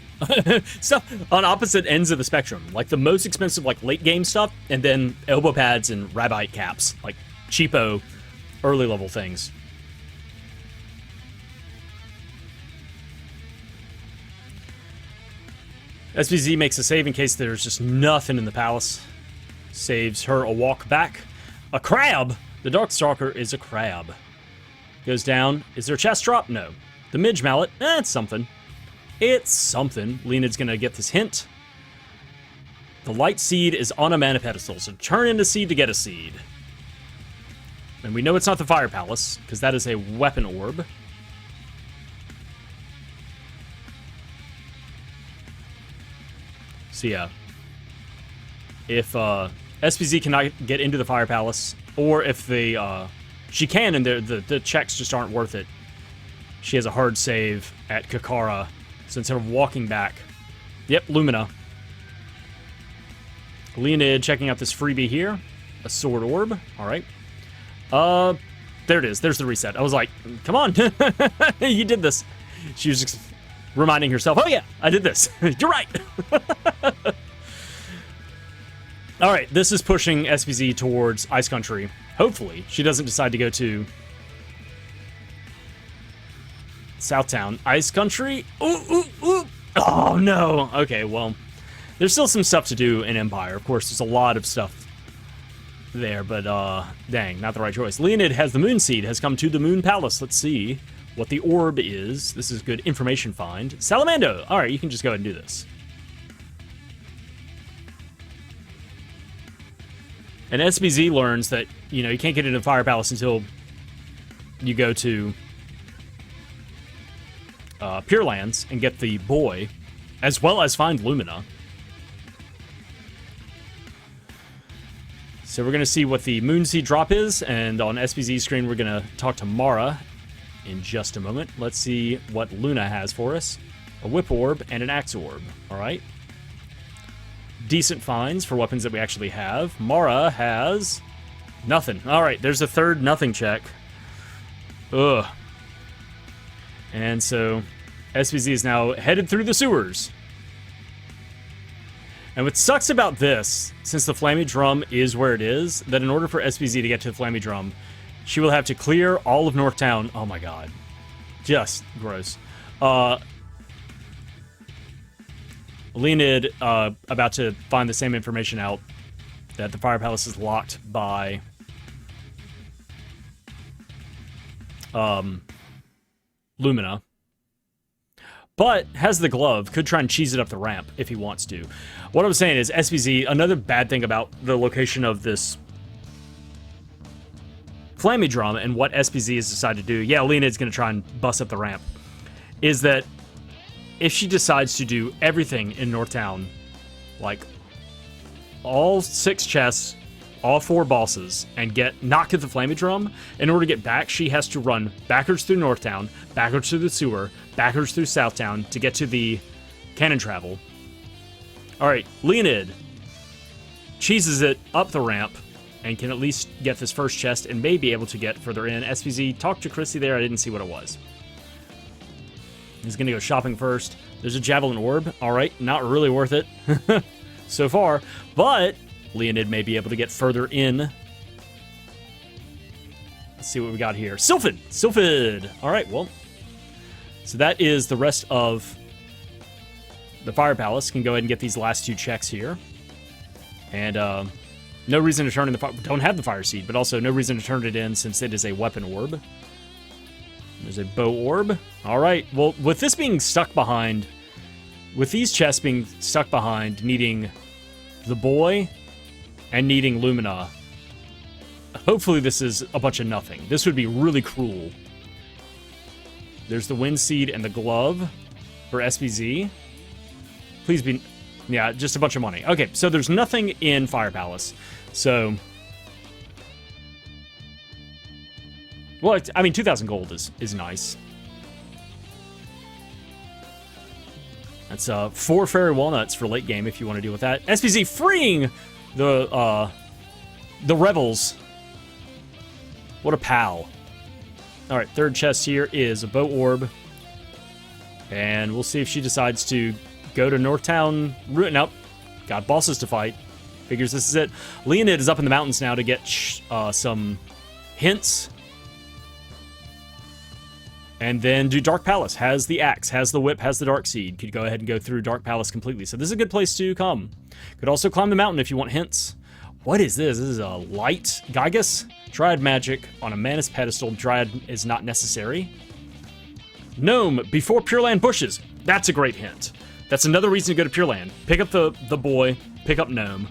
Stuff on opposite ends of the spectrum. Like the most expensive, like late game stuff, and then elbow pads and rabbite caps. Like cheapo, early level things. SPZ makes a save in case there's just nothing in the palace. Saves her a walk back. A crab! The Darkstalker is a crab. Goes down. Is there a chest drop? No. The Midge Mallet? It's something. It's something. Leoned's gonna get this hint. The Light Seed is on a mana pedestal, so turn in a seed to get a seed. And we know it's not the Fire Palace, because that is a weapon orb. So yeah. If SBZ cannot get into the Fire Palace, or if she can and the checks just aren't worth it, she has a hard save at Kakara. So instead of walking back... Yep, Lumina. Leoned checking out this freebie here. A sword orb. Alright. There it is. There's the reset. I was like, come on. You did this. She was just reminding herself, oh yeah, I did this. You're right. Alright, this is pushing SBZ towards Ice Country. Hopefully, she doesn't decide to go to Southtown. Ice Country? Ooh, ooh, ooh. Oh, no. Okay, well, there's still some stuff to do in Empire. Of course, there's a lot of stuff there, but, dang, not the right choice. Leoned has the Moon Seed, has come to the Moon Palace. Let's see what the orb is. This is good information find. Salamando. Alright, you can just go ahead and do this. And SBZ learns that, you know, you can't get into the Fire Palace until you go to Pure Lands and get the boy, as well as find Lumina. So we're going to see what the Moonseed drop is, and on SBZ's screen we're going to talk to Mara in just a moment. Let's see what Luna has for us. A Whip Orb and an Axe Orb. Alright. Decent finds for weapons that we actually have. Mara has nothing. Alright, there's a third nothing check. Ugh. And so SBZ is now headed through the sewers. And what sucks about this, since the Flammie Drum is where it is, that in order for SBZ to get to the Flammie Drum, she will have to clear all of Northtown. Oh my god. Just gross. Leoned about to find the same information out, that the Fire Palace is locked by Lumina, but has the glove, could try and cheese it up the ramp if he wants to. What I'm saying is SBZ, another bad thing about the location of this Flammie Drum and what SBZ has decided to do, yeah, Leoned's going to try and bust up the ramp, is that if she decides to do everything in Northtown, like all 6 chests, all 4 bosses, and not get the Flammie Drum, in order to get back, she has to run backwards through Northtown, backwards through the sewer, backwards through Southtown to get to the cannon travel. Alright, Leoned cheeses it up the ramp and can at least get this first chest and may be able to get further in. SPZ, talk to Chrissy there. I didn't see what it was. He's going to go shopping first. There's a Javelin Orb. Alright, not really worth it so far, but Leoned may be able to get further in. Let's see what we got here. Sylphid! Sylphid! Alright, well. So that is the rest of the Fire Palace. Can go ahead and get these last 2 checks here. And, no reason to turn in the fire. Don't have the Fire Seed, but also no reason to turn it in since it is a weapon orb. There's a bow orb. Alright, well, with this being stuck behind, with these chests being stuck behind, needing the boy and needing Lumina, hopefully this is a bunch of nothing. This would be really cruel. There's the Wind Seed and the glove for SBZ. Please be... Yeah, just a bunch of money. Okay, so there's nothing in Fire Palace. So... Well, I mean, 2,000 gold is nice. That's 4 Fairy Walnuts for late game if you want to deal with that. SPZ freeing the rebels. What a pal. Alright, third chest here is a bow orb. And we'll see if she decides to go to Northtown. Nope. Got bosses to fight. Figures this is it. Leoned is up in the mountains now to get some hints. And then do Dark Palace. Has the axe, has the whip, has the Dark Seed. Could go ahead and go through Dark Palace completely. So this is a good place to come. Could also climb the mountain if you want hints. What is this? This is a light Gygus? Dryad magic on a Manus pedestal. Dryad is not necessary. Gnome before Pure Land bushes. That's a great hint. That's another reason to go to Pure Land. Pick up the boy, pick up Gnome.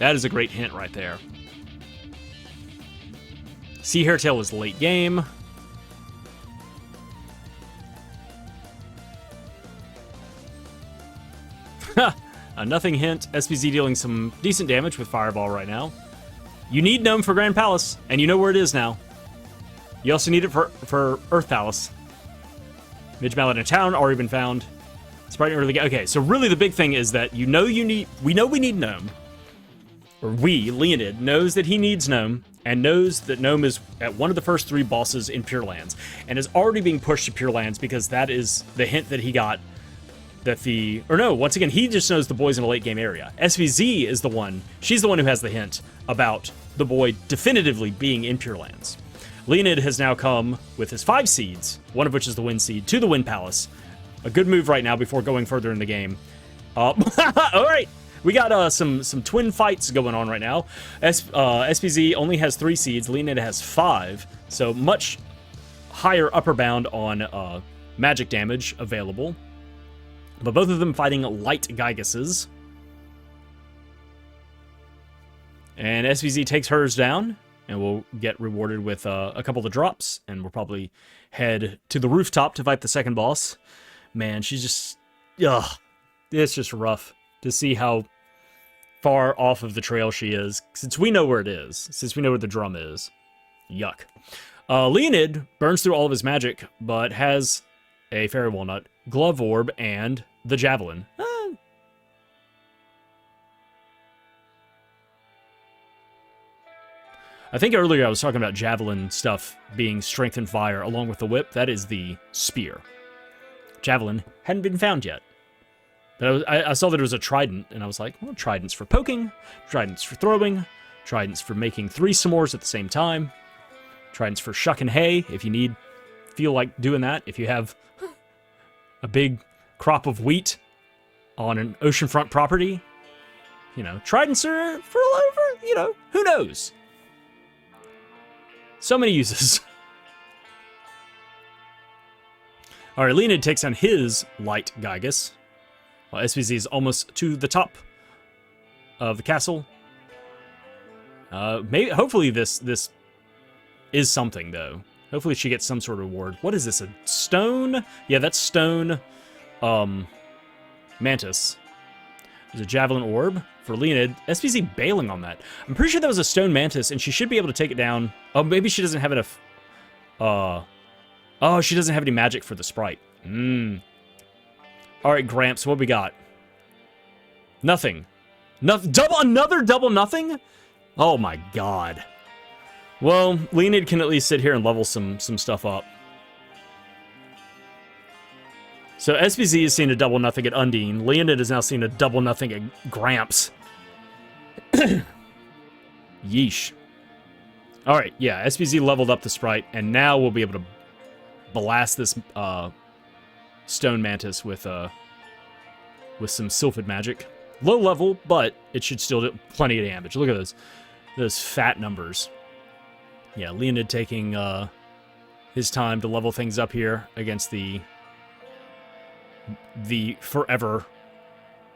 That is a great hint right there. Sea Hairtail is late game. A nothing hint. SoBeeZee dealing some decent damage with Fireball right now. You need Gnome for Grand Palace, and you know where it is now. You also need it for Earth Palace. Midge Mallet in town, already been found. Sprite early game. Okay, so really the big thing is that we know we need Gnome. Or Leoned, knows that he needs Gnome, and knows that Gnome is at one of the first 3 bosses in Pure Lands, and is already being pushed to Pure Lands because that is the hint that he got that once again, he just knows the boy's in a late game area. SoBeeZee is the one, she's the one who has the hint about the boy definitively being in Pure Lands. Leoned has now come with his 5 seeds, one of which is the Wind Seed, to the Wind Palace. A good move right now before going further in the game. All right, we got some twin fights going on right now. SoBeeZee only has 3 seeds, Leoned has 5, so much higher upper bound on magic damage available. But both of them fighting light Gygases. And SoBeeZee takes hers down, and we'll get rewarded with a couple of drops, and we'll probably head to the rooftop to fight the second boss. Man, she's just... Ugh. It's just rough to see how far off of the trail she is, since we know where it is, since we know where the drum is. Yuck. Leoned burns through all of his magic, but has a Fairy Walnut, Glove Orb, and the Javelin. I think earlier I was talking about Javelin stuff being Strength and Fire along with the Whip. That is the Spear. Javelin hadn't been found yet. But I saw that it was a Trident, and I was like, well, Trident's for poking, Trident's for throwing, Trident's for making 3 s'mores at the same time, Trident's for shucking hay if you feel like doing that, if you have a big crop of wheat on an oceanfront property. You know, Tridents are for all over, you know, who knows? So many uses. Alright, Leoned takes on his light Gygas, while SoBeeZee is almost to the top of the castle. Hopefully this is something, though. Hopefully she gets some sort of reward. What is this, a stone? Yeah, that's stone, Mantis. There's a Javelin Orb for Leoned. SoBeeZee bailing on that. I'm pretty sure that was a stone Mantis, and she should be able to take it down. Oh, maybe she doesn't have enough, oh, she doesn't have any magic for the Sprite. Alright, Gramps, what we got? Nothing. Another double nothing? Oh my god. Well, Leoned can at least sit here and level some stuff up. So SoBeeZee has seen a double nothing at Undine. Leoned has now seen a double nothing at Gramps. Yeesh. Alright, yeah, SoBeeZee leveled up the Sprite, and now we'll be able to blast this Stone Mantis with some Sylphid magic. Low level, but it should still do plenty of damage. Look at those fat numbers. Yeah, Leoned taking his time to level things up here against the forever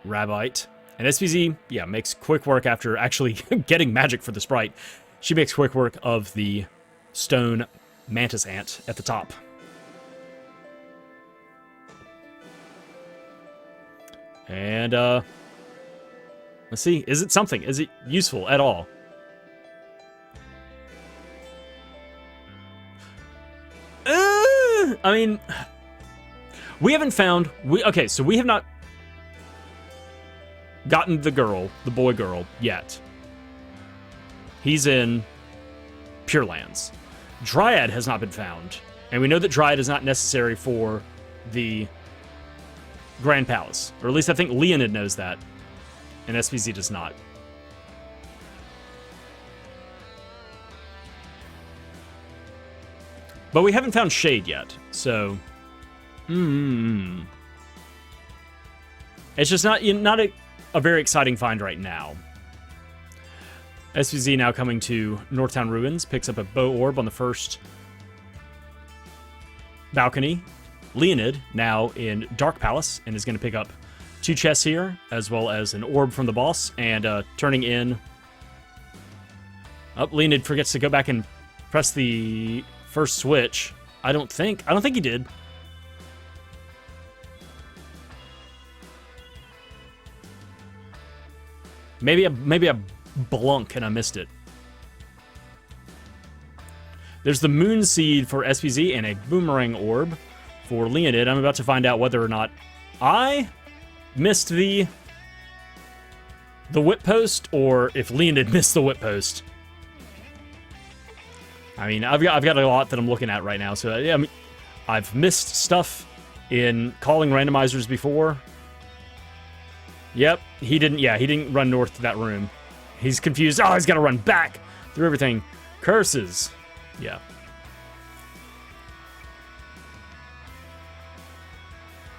Rabbite. And SoBeeZee, yeah, makes quick work after actually getting magic for the Sprite. She makes quick work of the Stone Mantis Ant at the top. And, let's see. Is it something? Is it useful at all? I mean, we haven't found... Okay, so we have not gotten the boy girl, yet. He's in Pure Lands. Dryad has not been found. And we know that Dryad is not necessary for the Grand Palace. Or at least I think Leoned knows that. And SoBeeZee does not. But we haven't found Shade yet, so... It's just not a very exciting find right now. SoBeeZee now coming to Northtown Ruins, picks up a bow orb on the first balcony. Leoned now in Dark Palace, and is going to pick up 2 chests here, as well as an orb from the boss, and turning in Oh, Leoned forgets to go back and press the first switch. I don't think he did. Maybe a blunk and I missed it. There's the Moon Seed for SoBeeZee and a Boomerang Orb for Leoned. I'm about to find out whether or not I missed the whip post or if Leoned missed the whip post. I mean, I've got a lot that I'm looking at right now. So yeah, I mean, I've missed stuff in calling randomizers before. Yep, he didn't run north to that room. He's confused. Oh, he's got to run back through everything. Curses. Yeah.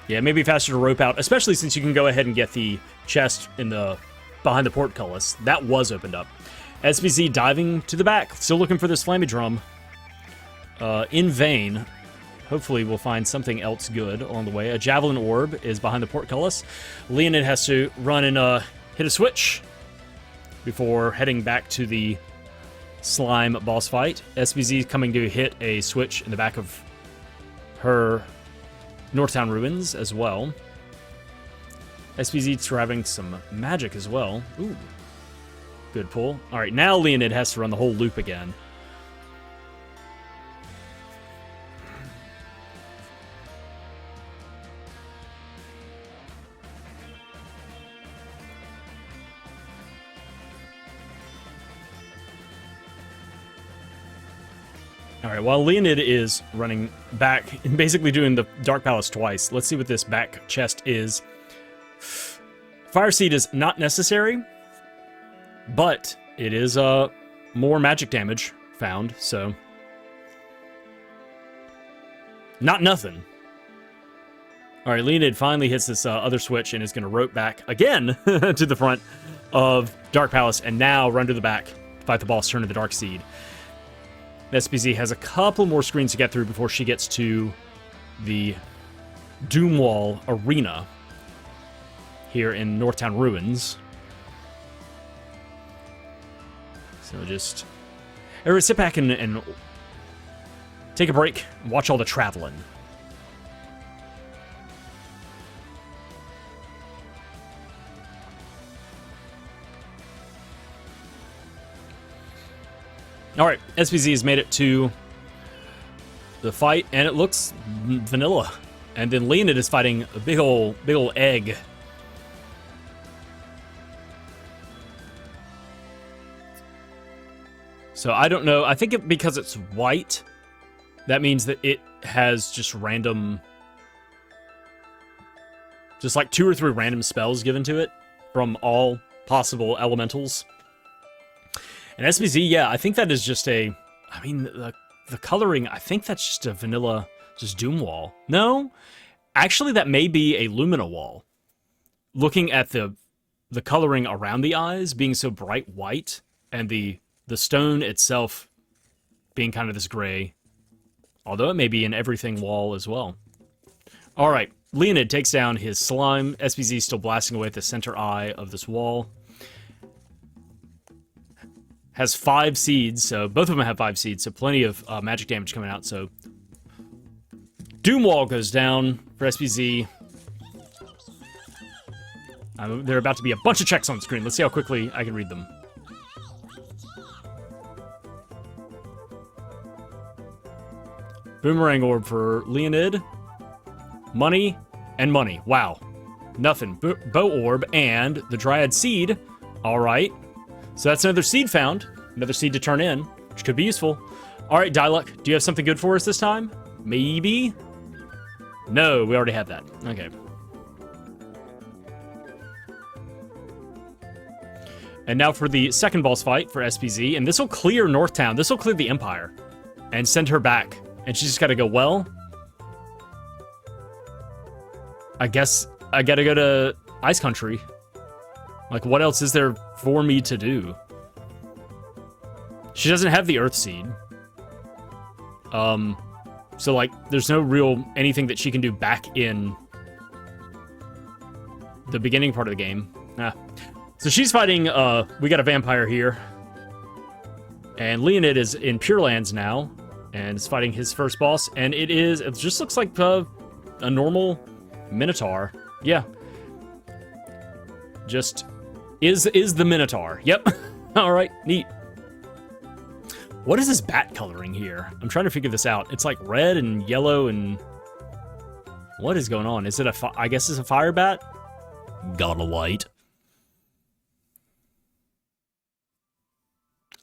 Yeah, maybe faster to rope out, especially since you can go ahead and get the chest in the behind the portcullis. That was opened up. SoBeeZee diving to the back, still looking for this Flammie Drum. In vain. Hopefully we'll find something else good along the way. A Javelin Orb is behind the portcullis. Leoned has to run and hit a switch before heading back to the slime boss fight. SoBeeZee is coming to hit a switch in the back of her Northtown Ruins as well. SoBeeZee's grabbing some magic as well. Ooh. Good pull. Alright, now Leoned has to run the whole loop again. Alright, while Leoned is running back and basically doing the Dark Palace twice, let's see what this back chest is. Fire Seed is not necessary, but it is more magic damage found, so not nothing. Alright, Leoned finally hits this other switch and is going to rope back again to the front of Dark Palace and now run to the back, fight the boss, turn to the Dark Seed. SoBeeZee has a couple more screens to get through before she gets to the Doomwall Arena here in Northtown Ruins. So just everybody sit back and take a break and watch all the traveling. Alright, SoBeeZee has made it to the fight, and it looks vanilla. And then Leoned is fighting a big ol' egg. So I don't know, I think because it's white, that means that it has just random, just like 2 or 3 random spells given to it from all possible elementals. And SoBeeZee, yeah, I think that is just a, I mean, the coloring, I think that's just a vanilla, just Doom wall. No, actually that may be a Lumina wall. Looking at the coloring around the eyes being so bright white, and the stone itself being kind of this gray, although it may be an everything wall as well. Alright, Leoned takes down his slime. SoBeeZee still blasting away at the center eye of this wall. Has 5 seeds, so both of them have 5 seeds, so plenty of magic damage coming out. So Doom Wall goes down for SoBeeZee. There are about to be a bunch of checks on the screen. Let's see how quickly I can read them. Boomerang Orb for Leoned. Money and money. Wow. Nothing. Bow Orb and the Dryad Seed. All right. So that's another seed found. Another seed to turn in, which could be useful. All right, Diluc, do you have something good for us this time? Maybe? No, we already had that. Okay. And now for the second boss fight for SoBeeZee, and this will clear Northtown. This will clear the Empire and send her back. And she's just got to go, well, I guess I got to go to Ice Country. Like, what else is there for me to do? She doesn't have the Earth Seed. So, like, there's no real anything that she can do back in the beginning part of the game. So she's fighting, we got a vampire here. And Leoned is in Pure Lands now, and is fighting his first boss, and it just looks like a normal Minotaur. Yeah. Just is the Minotaur. Yep. All right, neat. What is this bat coloring here? I'm trying to figure this out. It's like red and yellow and... What is going on? Is it I guess it's a fire bat? Gotta wait.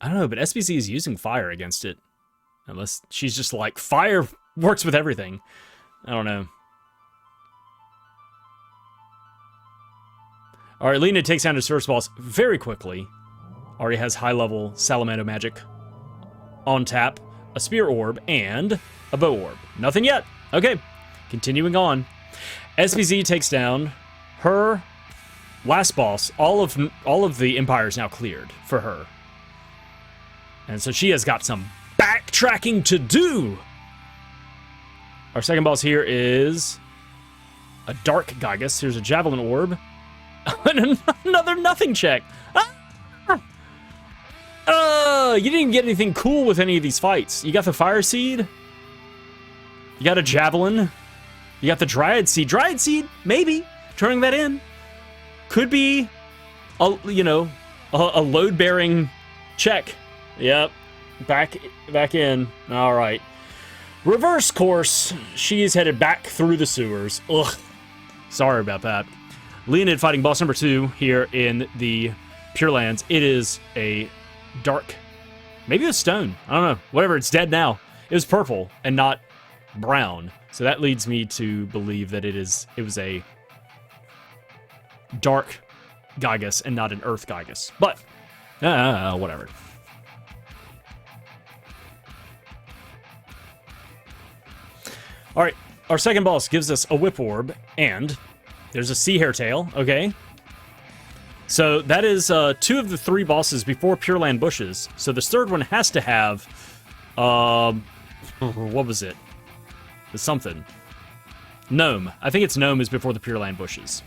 I don't know, but SoBeeZee is using fire against it. Unless she's just like, fire works with everything. I don't know. Alright, Leoned takes down his first boss very quickly. Already has high-level Salamander magic on tap, a spear orb, and a bow orb. Nothing yet. Okay, continuing on. SoBeeZee takes down her last boss. All of the Empire is now cleared for her. And so she has got some backtracking to do. Our second boss here is a Dark Gygus. Here's a Javelin Orb. Another nothing check. You didn't get anything cool with any of these fights. You got the Fire Seed. You got a Javelin. You got the Dryad Seed. Dryad Seed, maybe. Turning that in. Could be, a load-bearing check. Yep. Back in. All right. Reverse course. She is headed back through the sewers. Ugh. Sorry about that. Leoned fighting boss number 2 here in the Pure Lands. It is a dark... Maybe it was stone. I don't know. Whatever. It's dead now. It was purple and not brown. So that leads me to believe that it was a dark Gygus and not an earth Gygus. But, whatever. Alright, our second boss gives us a Whip Orb, and there's a Sea Hairtail, okay? So that is 2 of the 3 bosses before Pure Land Bushes. So this third one has to have, what was it? The something. Gnome. I think it's Gnome is before the Pure Land Bushes.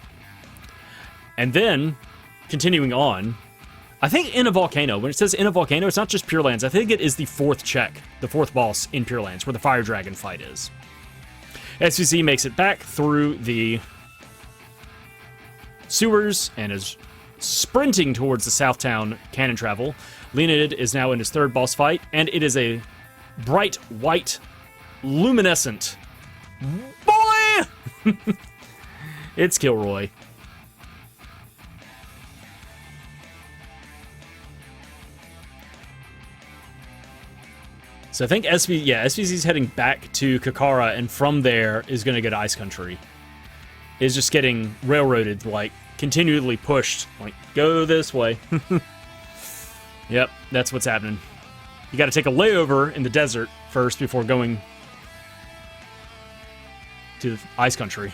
And then, continuing on, I think in a volcano, when it says in a volcano, it's not just Pure Lands. I think it is the 4th check, the 4th boss in Pure Lands, where the Fire Dragon fight is. SoBeeZee makes it back through the sewers and is sprinting towards the Southtown cannon travel. Leoned is now in his 3rd boss fight, and it is a bright white, luminescent boy! It's Kilroy. So I think SoBeeZee's heading back to Kakara, and from there is going to go to Ice Country. Is just getting railroaded, like, continually pushed. Like, go this way. Yep, that's what's happening. You got to take a layover in the desert first before going to Ice Country.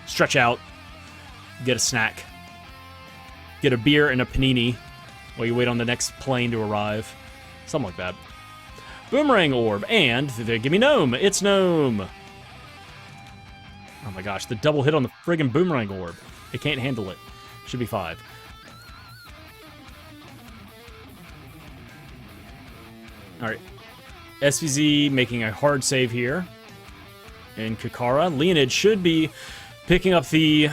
Stretch out. Get a snack. Get a beer and a panini while you wait on the next plane to arrive. Something like that. Boomerang Orb, and give me Gnome. It's Gnome. Oh my gosh, the double hit on the friggin' Boomerang Orb. It can't handle it. Should be 5. Alright. SoBeeZee making a hard save here. In Kakara. Leoned should be picking up the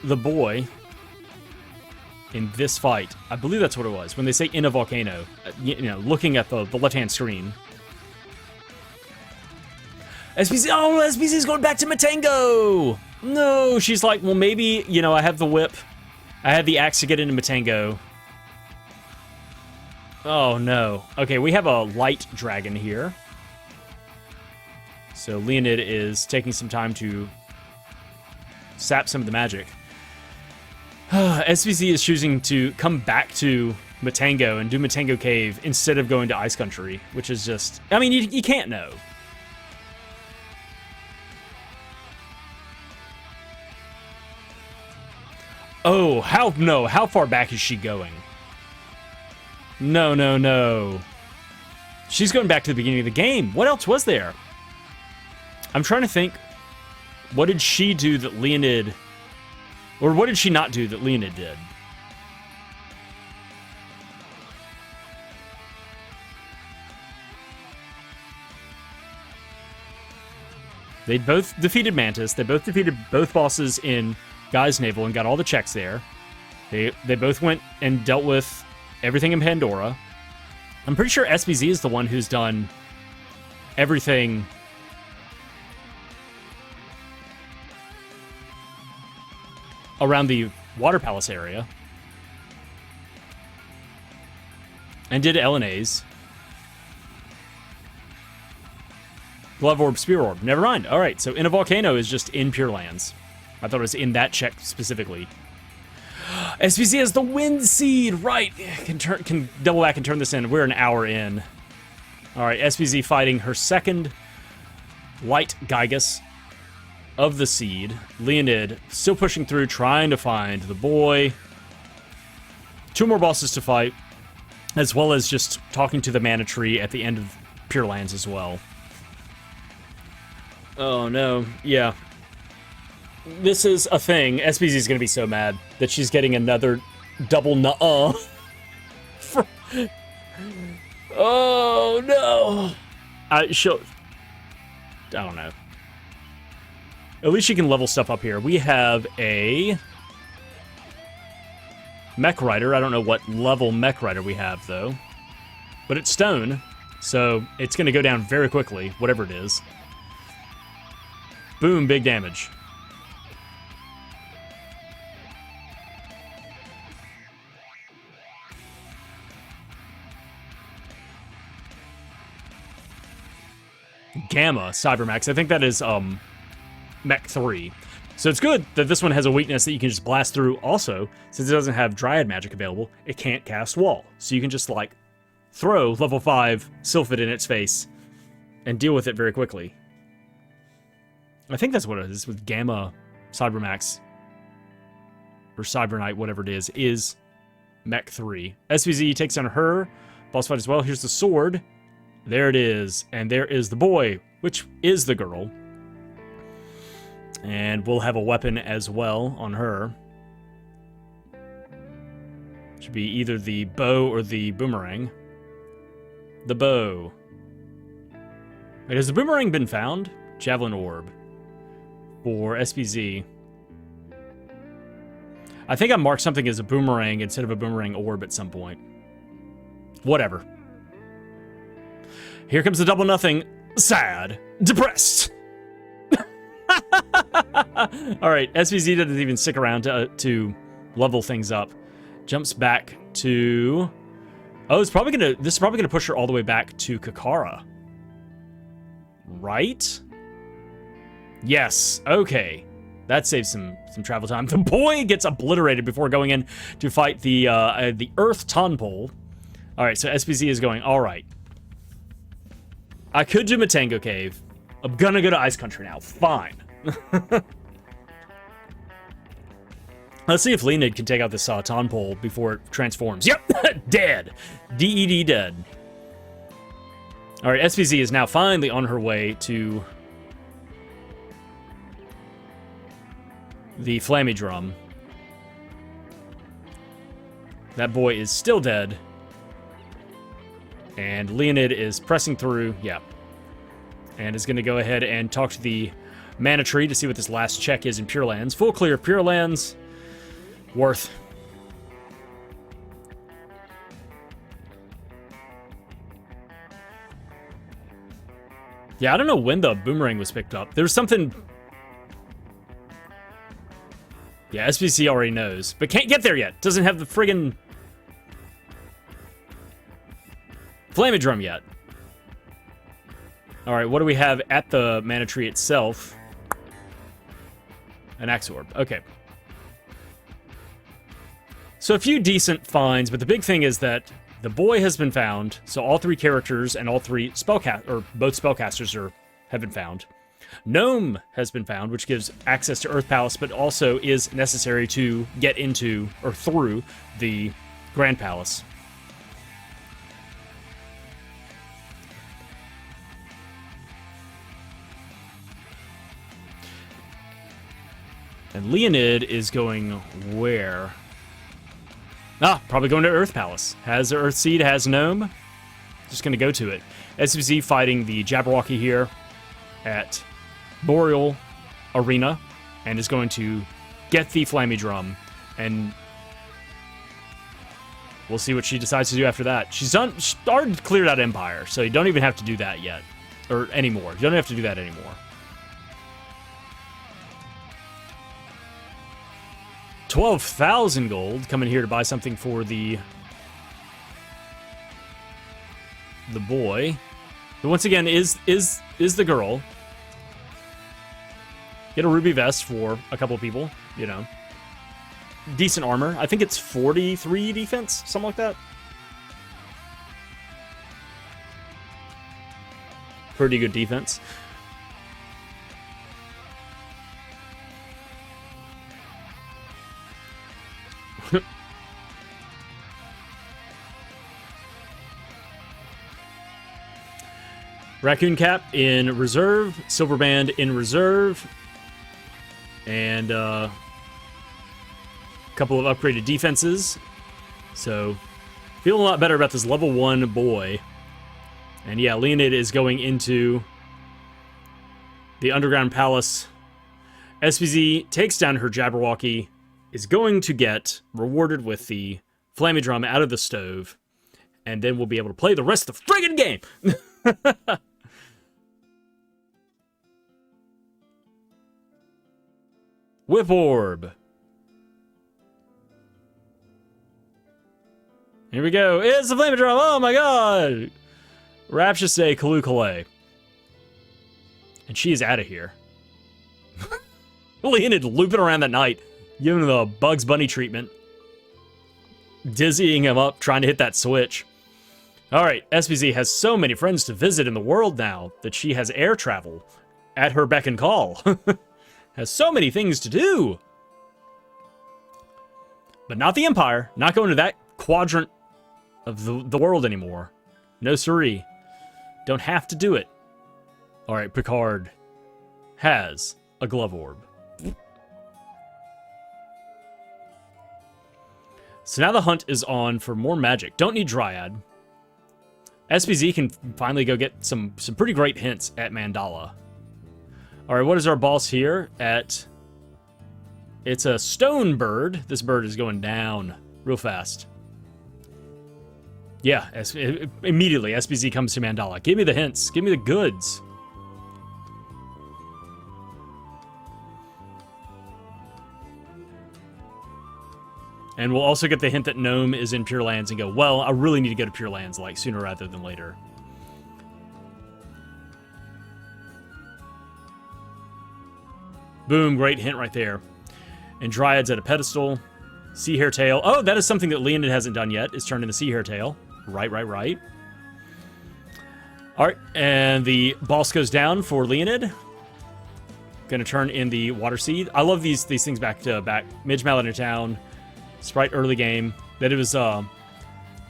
boy in this fight. I believe that's what it was. When they say in a volcano, looking at the left-hand screen. SoBeeZee's going back to Matango! No, she's like, well, maybe, I have the whip. I have the axe to get into Matango. Oh, no. Okay, we have a light dragon here. So Leoned is taking some time to sap some of the magic. SoBeeZee is choosing to come back to Matango and do Matango Cave instead of going to Ice Country, which is just... I mean, you can't know. Oh, how far back is she going? No. She's going back to the beginning of the game. What else was there? I'm trying to think. What did she do that Leoned... Or what did she not do that Leoned did? They both defeated Mantis. They both defeated both bosses in Guy's Navel and got all the checks there. They both went and dealt with everything in Pandora. I'm pretty sure SoBeeZee is the one who's done everything around the Water Palace area. And did LNA's. Glove Orb, Spear Orb. Never mind. All right, so In a Volcano is just in Pure Lands. I thought it was in that check specifically. SoBeeZee has the Wind Seed, right? Can double back and turn this in. We're an hour in. All right, SoBeeZee fighting her second White Gygus of the Seed. Leoned still pushing through, trying to find the boy. 2 more bosses to fight, as well as just talking to the Mana Tree at the end of Pure Lands as well. Oh no, yeah. This is a thing. SoBeeZee is going to be so mad that she's getting another double nuh-uh. Oh no. I don't know. At least she can level stuff up here. We have a Mech Rider. I don't know what level Mech Rider we have, though. But it's stone, so it's going to go down very quickly, whatever it is. Boom, big damage. Gamma Cybermax. I think that is Mech 3. So it's good that this one has a weakness that you can just blast through. Also, since it doesn't have Dryad magic available, it can't cast Wall. So you can just, like, throw level 5 Sylphid in its face and deal with it very quickly. I think that's what it is with Gamma Cybermax. Or Cyberknight, whatever it is Mech 3. SoBeeZee takes on her boss fight as well. Here's the sword. There it is. And there is the boy, which is the girl. And we'll have a weapon as well on her. Should be either the bow or the boomerang. The bow. Wait, has the boomerang been found? Javelin Orb. For SoBeeZee. I think I marked something as a boomerang instead of a boomerang orb at some point. Whatever. Here comes the double nothing. Sad. Depressed. Alright, SoBeeZee doesn't even stick around to level things up. Jumps back to... Oh, this is probably gonna push her all the way back to Kakara. Right? Yes, okay. That saves some travel time. The boy gets obliterated before going in to fight the Earth Tonpole. Alright, so SoBeeZee is going, alright. I could do Matango Cave. I'm gonna go to Ice Country now. Fine. Let's see if Leoned can take out this Tonpole before it transforms. Yep! Dead! DED dead. Alright, SoBeeZee is now finally on her way to the Flammie Drum. That boy is still dead. And Leoned is pressing through, yeah. And is going to go ahead and talk to the Mana Tree to see what this last check is in Pure Lands. Full clear of Pure Lands. Worth. Yeah, I don't know when the boomerang was picked up. There was something... Yeah, SoBeeZee already knows, but can't get there yet. Doesn't have the friggin' Flammie Drum yet. Alright, what do we have at the Mana Tree itself? An Axe Orb. Okay. So a few decent finds, but the big thing is that the boy has been found, so all 3 characters and all 3 both spellcasters have been found. Gnome has been found, which gives access to Earth Palace, but also is necessary to get into, or through, the Grand Palace. And Leoned is going where? Probably going to Earth Palace. Has the Earth Seed, has Gnome. Just going to go to it. SoBeeZee fighting the Jabberwocky here at opBoyRole arena and is going to get the Flammie Drum, and we'll see what she decides to do after that. She's already cleared out Empire, so you don't even have to do that yet. Or anymore. You don't have to do that anymore. 12,000 gold coming here to buy something for the boy, who once again is the girl. Get a ruby vest for a couple people, you know. Decent armor. I think it's 43 defense, something like that. Pretty good defense. Raccoon Cap in reserve, Silver Band in reserve, and a couple of upgraded defenses. So, feeling a lot better about this level 1 boy. And yeah, Leoned is going into the Underground Palace. SoBeeZee takes down her Jabberwocky, is going to get rewarded with the Flammie Drum out of the stove, and then we'll be able to play the rest of the friggin' game! Whip Orb. Here we go. It's the Flammie Drum. Oh my god! Rapture say Kalu Kalay. And she is out of here. Leoned looping around that night, giving him the Bugs Bunny treatment. Dizzying him up, trying to hit that switch. Alright, SoBeeZee has so many friends to visit in the world now that she has air travel at her beck and call. Has so many things to do. But not the Empire. Not going to that quadrant of the world anymore. No siree. Don't have to do it. Alright, Picard has a glove orb. So now the hunt is on for more magic. Don't need Dryad. SoBeeZee can finally go get some pretty great hints at Mandala. Alright, what is our boss here at? It's a stone bird. This bird is going down real fast. Yeah, immediately SoBeeZee comes to Mandala. Give me the hints. Give me the goods. And we'll also get the hint that Gnome is in Pure Lands and go, well, I really need to go to Pure Lands, like, sooner rather than later. Boom, great hint right there. And Dryad's at a pedestal. Sea Hare Tail. Oh, that is something that Leoned hasn't done yet, is turn into Sea Hare Tail. Right. Alright, and the boss goes down for Leoned. Gonna turn in the Water Seed. I love these things back to back. Midge Mallet in town. Sprite early game. That it was,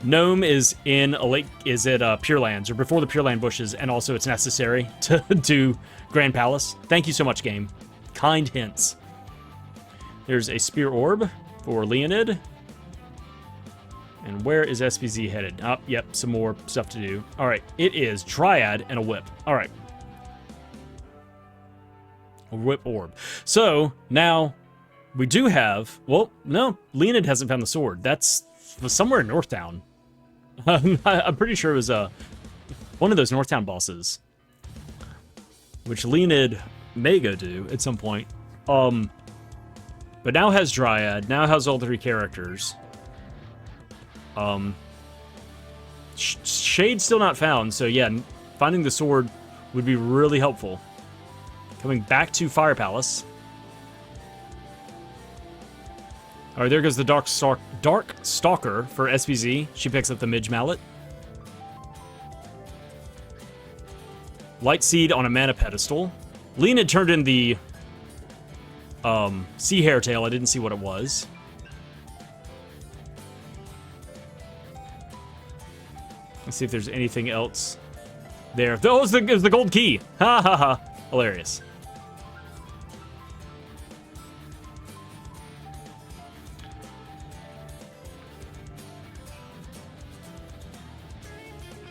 Gnome is in a lake, is at Pure Lands, or before the Pure Land bushes, and also it's necessary to do Grand Palace. Thank you so much, game. Kind hints. There's a Spear Orb for Leoned. And where is SoBeeZee headed? Oh, yep, some more stuff to do. All right, it is Dryad and a Whip. All right. A Whip Orb. So, now, we do have... Well, no, Leoned hasn't found the sword. Was somewhere in Northtown. I'm pretty sure it was one of those Northtown bosses. Which Leoned may go do at some point. But now has Dryad. Now has all 3 characters. Shade's still not found, so yeah, finding the sword would be really helpful. Coming back to Fire Palace. Alright, there goes the Dark Stalker for SoBeeZee. She picks up the Midge Mallet. Light Seed on a mana pedestal. Leoned turned in the Sea Hare Tail. I didn't see what it was. Let's see if there's anything else there. Oh, it was the gold key. Ha ha ha. Hilarious.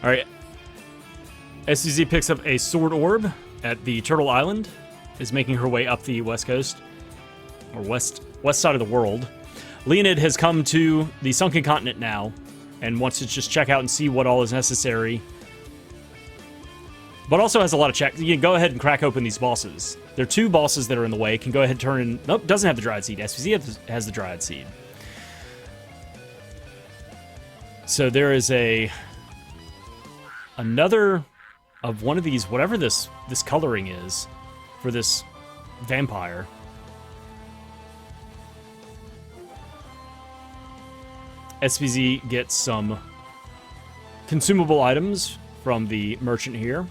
Alright. SoBeeZee picks up a Sword Orb at the Turtle Island. is making her way up the west coast, or west side of the world. Leoned has come to the Sunken Continent now, and wants to just check out and see what all is necessary. But also has a lot of checks. You can go ahead and crack open these bosses. There are 2 bosses that are in the way. Can go ahead and turn in... Nope, doesn't have the Dryad Seed. SoBeeZee has the Dryad Seed. So there is another of one of these, whatever this coloring is, for this vampire. SoBeeZee gets some consumable items from the merchant here.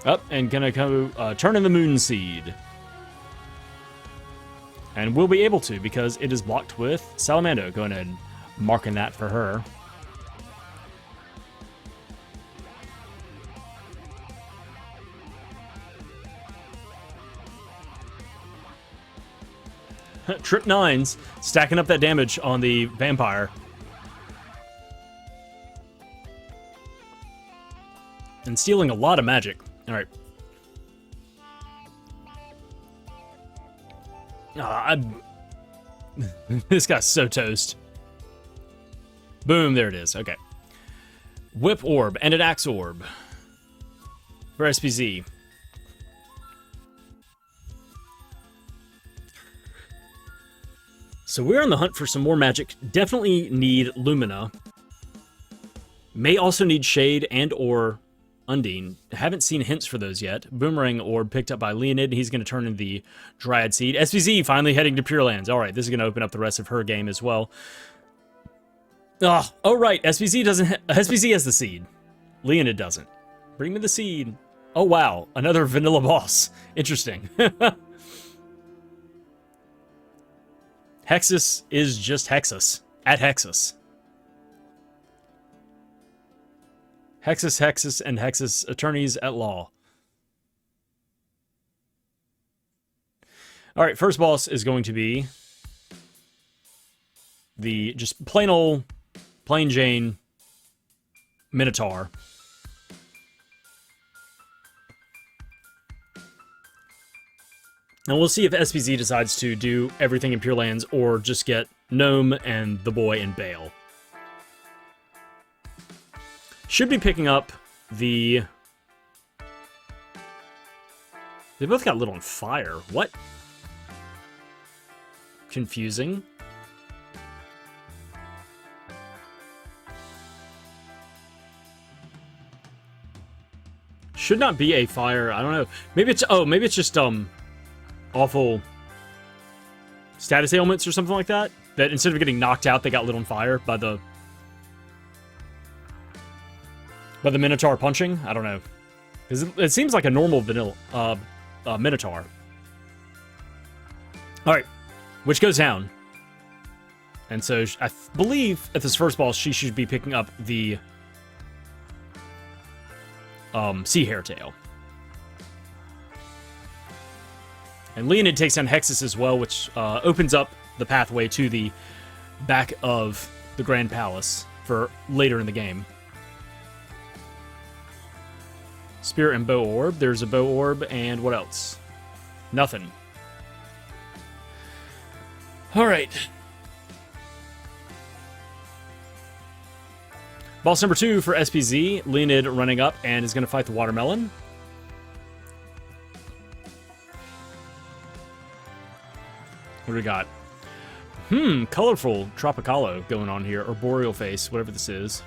Up and gonna go turn in the Moon Seed. And we'll be able to because it is blocked with Salamander. Going ahead and marking that for her. Trip 9s, stacking up that damage on the vampire. And stealing a lot of magic. Alright. This guy's so toast. Boom, there it is. Okay. Whip Orb and an Axe Orb. For SoBeeZee. So we're on the hunt for some more magic. Definitely need Lumina. May also need Shade and or Undine. Haven't seen hints for those yet. Boomerang Orb picked up by Leoned. He's going to turn in the Dryad Seed. SoBeeZee finally heading to Pure Lands. All right, this is going to open up the rest of her game as well. Oh right, SoBeeZee doesn't. SoBeeZee has the seed. Leoned doesn't. Bring me the seed. Oh wow, another vanilla boss. Interesting. Hexus is just Hexus. At Hexus. Hexus, and Hexus attorneys at law. Alright, first boss is going to be the just plain old, plain Jane Minotaur. And we'll see if SoBeeZee decides to do everything in Pure Lands or just get Gnome and the boy and Bale. Should be picking up the... They both got lit on fire. What? Confusing. Should not be a fire. I don't know. Maybe it's... Oh, maybe it's just, awful status ailments or something like that. That instead of getting knocked out, they got lit on fire by the Minotaur punching. I don't know. Because it seems like a normal vanilla Minotaur. Alright. Which goes down. And so I believe at this first boss, she should be picking up the Sea Hairtail. And Leoned takes down Hexus as well, which opens up the pathway to the back of the Grand Palace for later in the game. Spirit and Bow Orb. There's a Bow Orb, and what else? Nothing. Alright. Boss number 2 for SoBeeZee. Leoned running up and is going to fight the Watermelon. What do we got? Colorful Tropicalo going on here, or Boreal Face, whatever this is.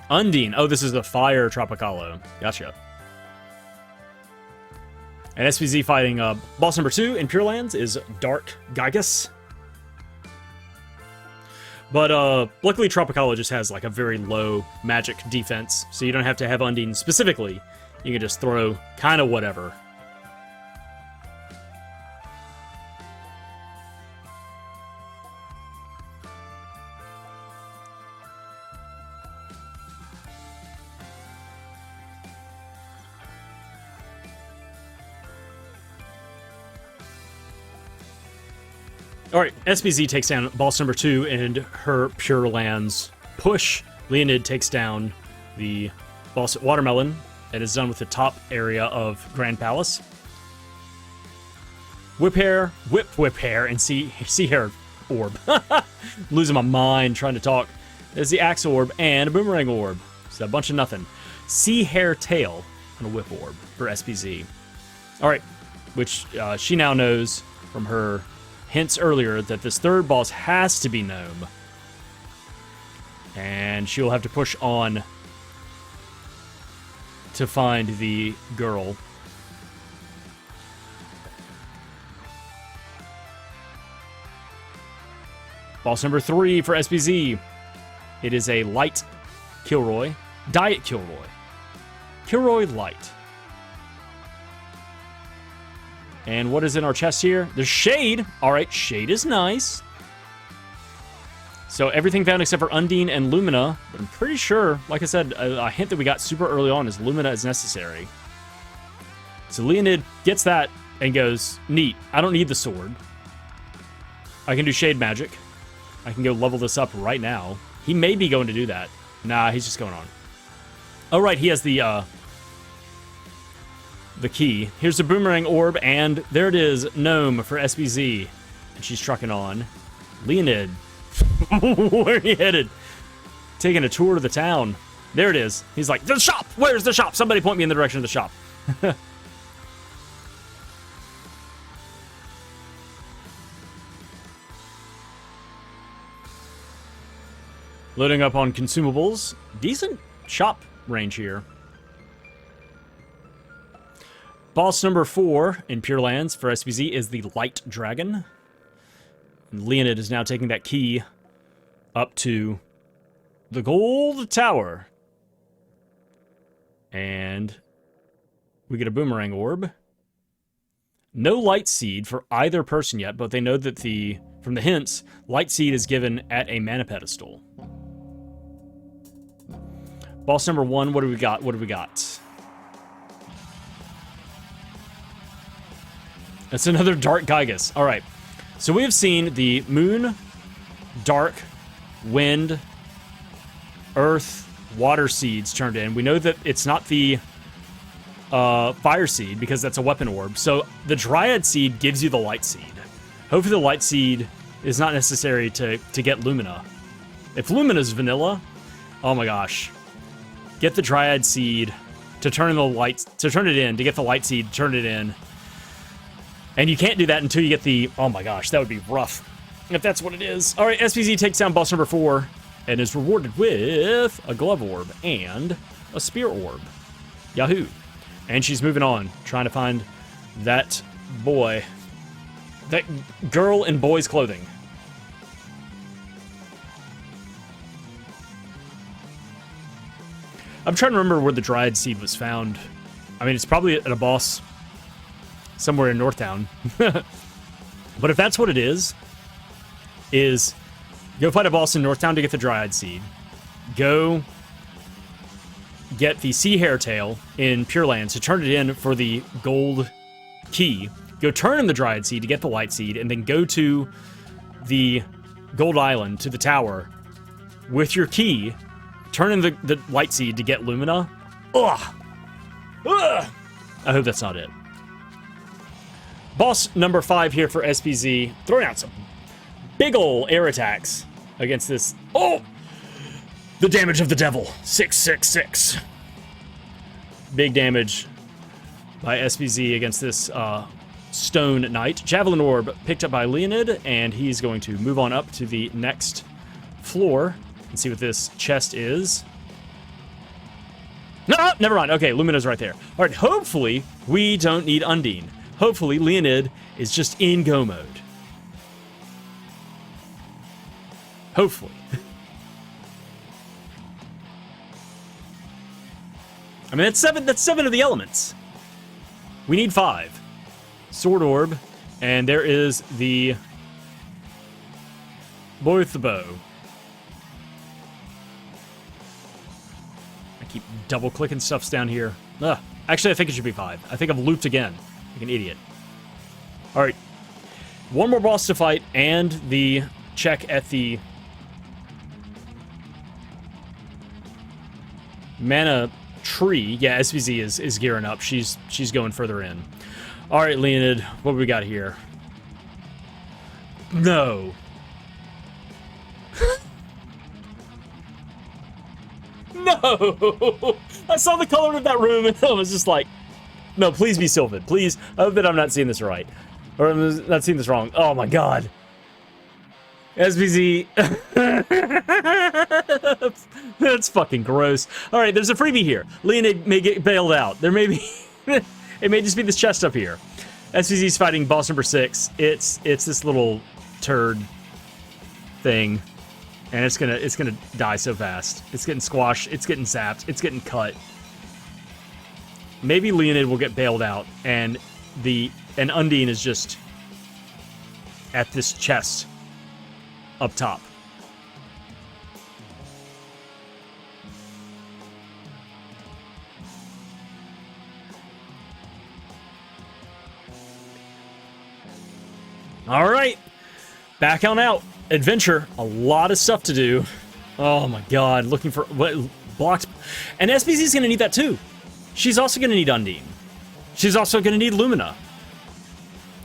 Undine. Oh, this is the Fire Tropicalo. Gotcha. And SoBeeZee fighting boss number 2 in Pure Lands is Dark Gygus. But luckily Tropicalo just has like a very low magic defense, so you don't have to have Undine specifically. You can just throw kind of whatever. All right, SBZ takes down boss number 2 and her Pure Lands push. Leonid takes down the boss at Watermelon and is done with the top area of Grand Palace. Whip Hair, and Sea Hair Orb. Losing my mind trying to talk. There's the Axe Orb and a Boomerang Orb. So a bunch of nothing. Sea Hair Tail and a Whip Orb for SBZ. All right, which she now knows from her hints earlier that this third boss has to be Gnome. And she'll have to push on to find the girl. Boss number 3 for SBZ. It is a Light Kilroy. Diet Kilroy. Kilroy Light. And what is in our chest here? There's Shade. All right, Shade is nice. So everything found except for Undine and Lumina. But I'm pretty sure, like I said, a hint that we got super early on is Lumina is necessary. So Leonid gets that and goes, neat, I don't need the sword. I can do Shade Magic. I can go level this up right now. He may be going to do that. Nah, he's just going on. Oh, right, he has the key. Here's the Boomerang Orb, and there it is, Gnome for SBZ. And she's trucking on. Leonid. Where are you headed? Taking a tour of the town. There it is. He's like, the shop! Where's the shop? Somebody point me in the direction of the shop. Loading up on consumables. Decent shop range here. Boss number 4 in Pure Lands for SBZ is the Light Dragon. And Leonid is now taking that key up to the Gold Tower. And we get a Boomerang Orb. No Light Seed for either person yet, but they know that from the hints, Light Seed is given at a mana pedestal. Boss number 1, what do we got? What do we got? That's another Dark Gygus. All right. So we have seen the Moon, Dark, Wind, Earth, Water Seeds turned in. We know that it's not the Fire Seed because that's a weapon orb. So the Dryad Seed gives you the Light Seed. Hopefully the Light Seed is not necessary to get Lumina. If Lumina's vanilla, oh my gosh. Get the Dryad Seed to turn it in, to get the Light Seed, turn it in. And you can't do that until you get the... Oh my gosh, that would be rough. If that's what it is. All right, SBZ takes down boss number 4 and is rewarded with a Glove Orb and a Spear Orb. Yahoo. And she's moving on, trying to find that boy. That girl in boy's clothing. I'm trying to remember where the Dryad Seed was found. I mean, it's probably at a boss somewhere in Northtown. But if that's what it is go fight a boss in Northtown to get the Dryad Seed. Go get the Sea Hair Tail in Pure Lands to turn it in for the gold key. Go turn in the Dryad Seed to get the Light Seed, and then go to the Gold Island, to the tower, with your key, turn in the Light Seed to get Lumina. Ugh! Ugh! I hope that's not it. Boss number 5 here for SBZ, throwing out some big ol' air attacks against this. Oh! The damage of the devil. 666. Big damage by SBZ against this Stone Knight. Javelin Orb picked up by Leonid, and he's going to move on up to the next floor and see what this chest is. No, never mind. Okay, Lumina's right there. All right, hopefully we don't need Undine. Hopefully Leonid is just in go mode. Hopefully. I mean, that's seven of the elements. We need 5. Sword Orb, and there is the boy with the bow. I keep double-clicking stuffs down here. Ugh. Actually, I think it should be 5. I think I've looped again, like an idiot. All right. One more boss to fight, and the check at the mana tree. Yeah, SoBeeZee is gearing up. She's going further in. All right, Leoned, what do we got here? No. No! I saw the color of that room and I was just like, no, please be Sylvan. Please. I hope that I'm not seeing this right. Or I'm not seeing this wrong. Oh my god. SoBeeZee. That's fucking gross. Alright, there's a freebie here. Leoned may get bailed out. There may be... it may just be this chest up here. SoBeeZee's fighting boss number 6. It's this little turd thing. And it's gonna die so fast. It's getting squashed, it's getting zapped, it's getting cut. Maybe Leoned will get bailed out, and Undine is just at this chest up top. All right, back on out. Adventure, a lot of stuff to do. Oh my god, looking for what blocks. And SoBeeZee's gonna need that too. She's also gonna need Undine. She's also gonna need Lumina.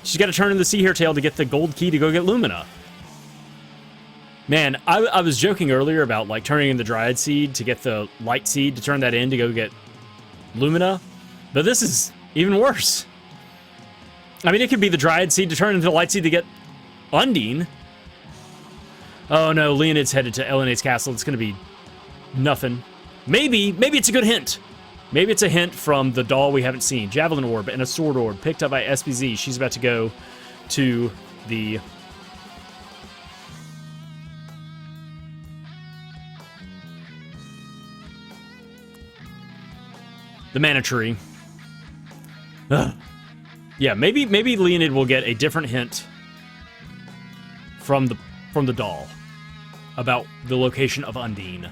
She's gotta turn in the Sea Hare Tail to get the gold key to go get Lumina. Man, I was joking earlier about like turning in the Dryad Seed to get the Light Seed to turn that in to go get Lumina. But this is even worse. I mean, it could be the Dryad Seed to turn into the Light Seed to get Undine. Oh no, Leoned's headed to Elenate's castle. It's gonna be nothing. Maybe it's a good hint. Maybe it's a hint from the doll we haven't seen. Javelin Orb and a Sword Orb picked up by SoBeeZee. She's about to go to the... mana tree. Ugh. Yeah, maybe Leoned will get a different hint from the doll about the location of Undine.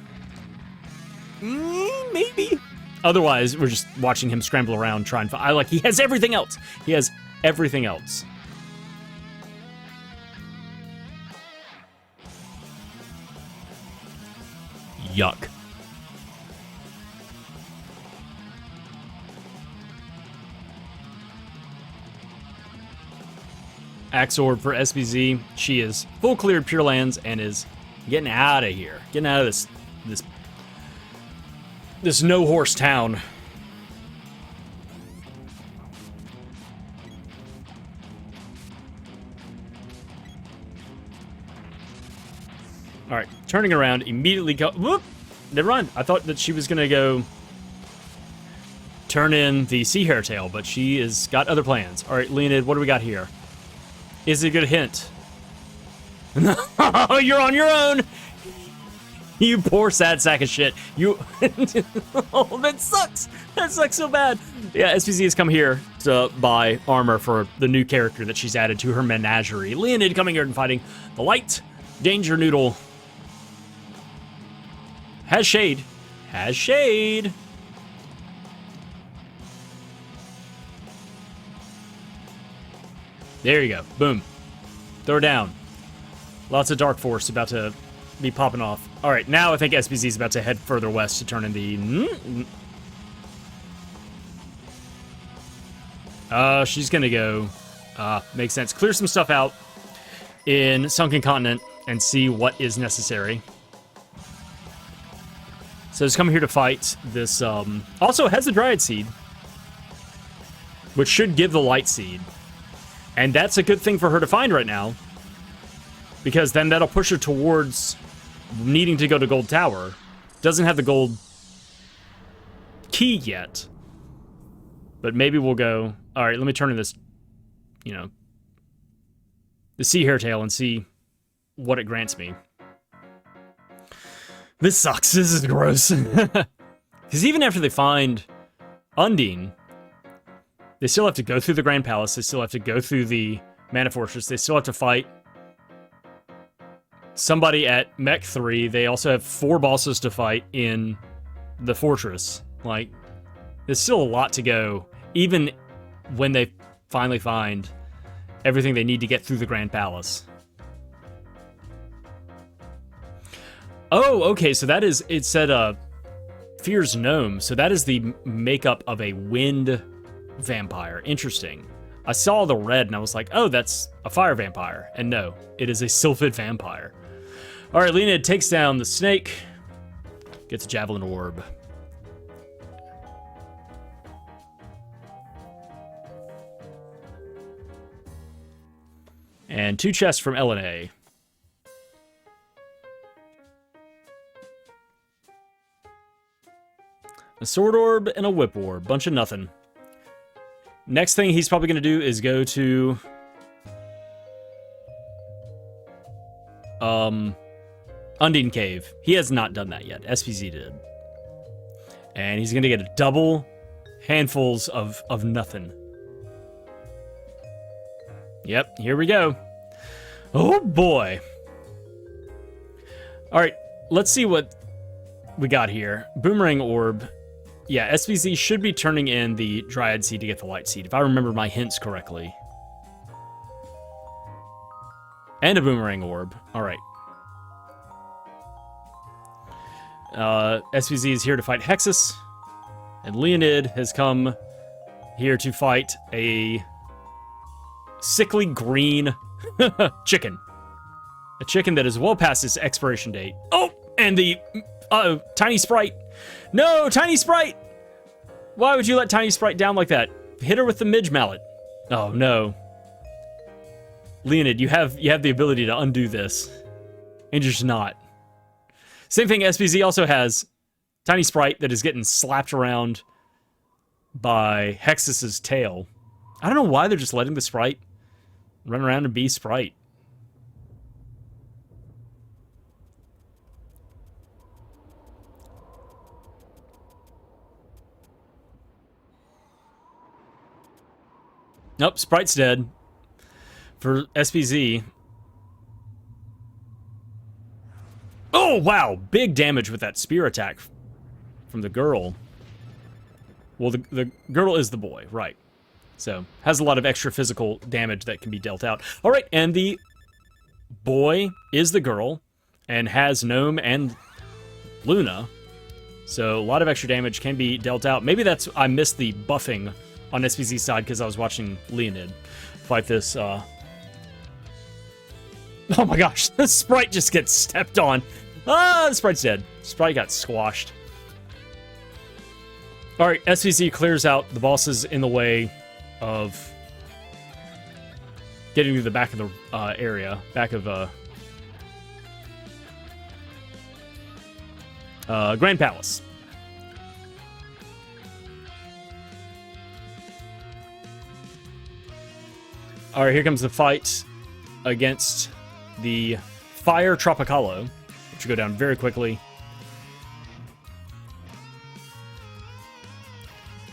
Maybe. Otherwise, we're just watching him scramble around trying to... he has everything else. He has everything else. Yuck. Axe Orb for SoBeeZee. She is full cleared Pure Lands and is getting out of here. Getting out of this no-horse town. Alright, turning around, immediately go... Whoop! Never mind. I thought that she was going to go turn in the Sea Hare Tail, but she has got other plans. Alright, Leoned, what do we got here? Is it a good hint? No, you're on your own! You poor sad sack of shit. You... oh, that sucks! That sucks so bad! Yeah, SoBeeZee has come here to buy armor for the new character that she's added to her menagerie. Leoned coming here and fighting the Light Danger Noodle. Has shade. Has shade. There you go. Boom. Throw her down. Lots of Dark Force about to be popping off. All right, now I think SoBeeZee is about to head further west to turn in the... she's gonna go... makes sense. Clear some stuff out in Sunken Continent and see what is necessary. So it's coming here to fight this... also has the Dryad Seed, which should give the Light Seed. And that's a good thing for her to find right now, because then that'll push her towards needing to go to Gold Tower. Doesn't have the gold key yet, but maybe we'll go... Alright, let me turn in this, the Sea Hare Tail and see what it grants me. This sucks. This is gross. Because even after they find Undine, they still have to go through the Grand Palace. They still have to go through the Mana Fortress. They still have to fight somebody at Mech 3. They also have 4 bosses to fight in the fortress. Like, there's still a lot to go, even when they finally find everything they need to get through the Grand Palace. Oh, okay, so that is, it said, Fear's Gnome, so that is the makeup of a wind vampire. Interesting. I saw the red and I was like, oh, that's a fire vampire. And no, it is a sylphid vampire. All right, Leoned takes down the snake, gets a javelin orb. And 2 chests from LNA. A sword orb and a whip orb. Bunch of nothing. Next thing he's probably going to do is go to... Undine Cave. He has not done that yet. SoBeeZee did. And he's going to get a double handfuls of nothing. Yep, here we go. Oh boy. Alright, let's see what we got here. Boomerang orb. Yeah, SoBeeZee should be turning in the Dryad Seed to get the Light Seed, if I remember my hints correctly. And a Boomerang orb. Alright. SoBeeZee is here to fight Hexus. And Leoned has come here to fight a sickly green chicken. A chicken that is well past its expiration date. Oh, and the Tiny Sprite. No, Tiny Sprite! Why would you let Tiny Sprite down like that? Hit her with the Midge Mallet. Oh, no. Leoned, you have the ability to undo this. And you're just not. Same thing, SoBeeZee also has Tiny Sprite that is getting slapped around by Hexus's tail. I don't know why they're just letting the Sprite run around and be Sprite. Nope, Sprite's dead. For SoBeeZee. Oh, wow! Big damage with that spear attack from the girl. Well, the girl is the boy, right. So, has a lot of extra physical damage that can be dealt out. Alright, and the boy is the girl, and has Gnome and Luna. So, a lot of extra damage can be dealt out. Maybe that's, I missed the buffing on SoBeeZee's side because I was watching Leoned fight this, Oh my gosh, the Sprite just gets stepped on. Ah, the Sprite's dead. Sprite got squashed. Alright, SoBeeZee clears out the bosses in the way of getting to the back of the area, back of Grand Palace. Alright, here comes the fight against the Fire Tropicalo, which will go down very quickly.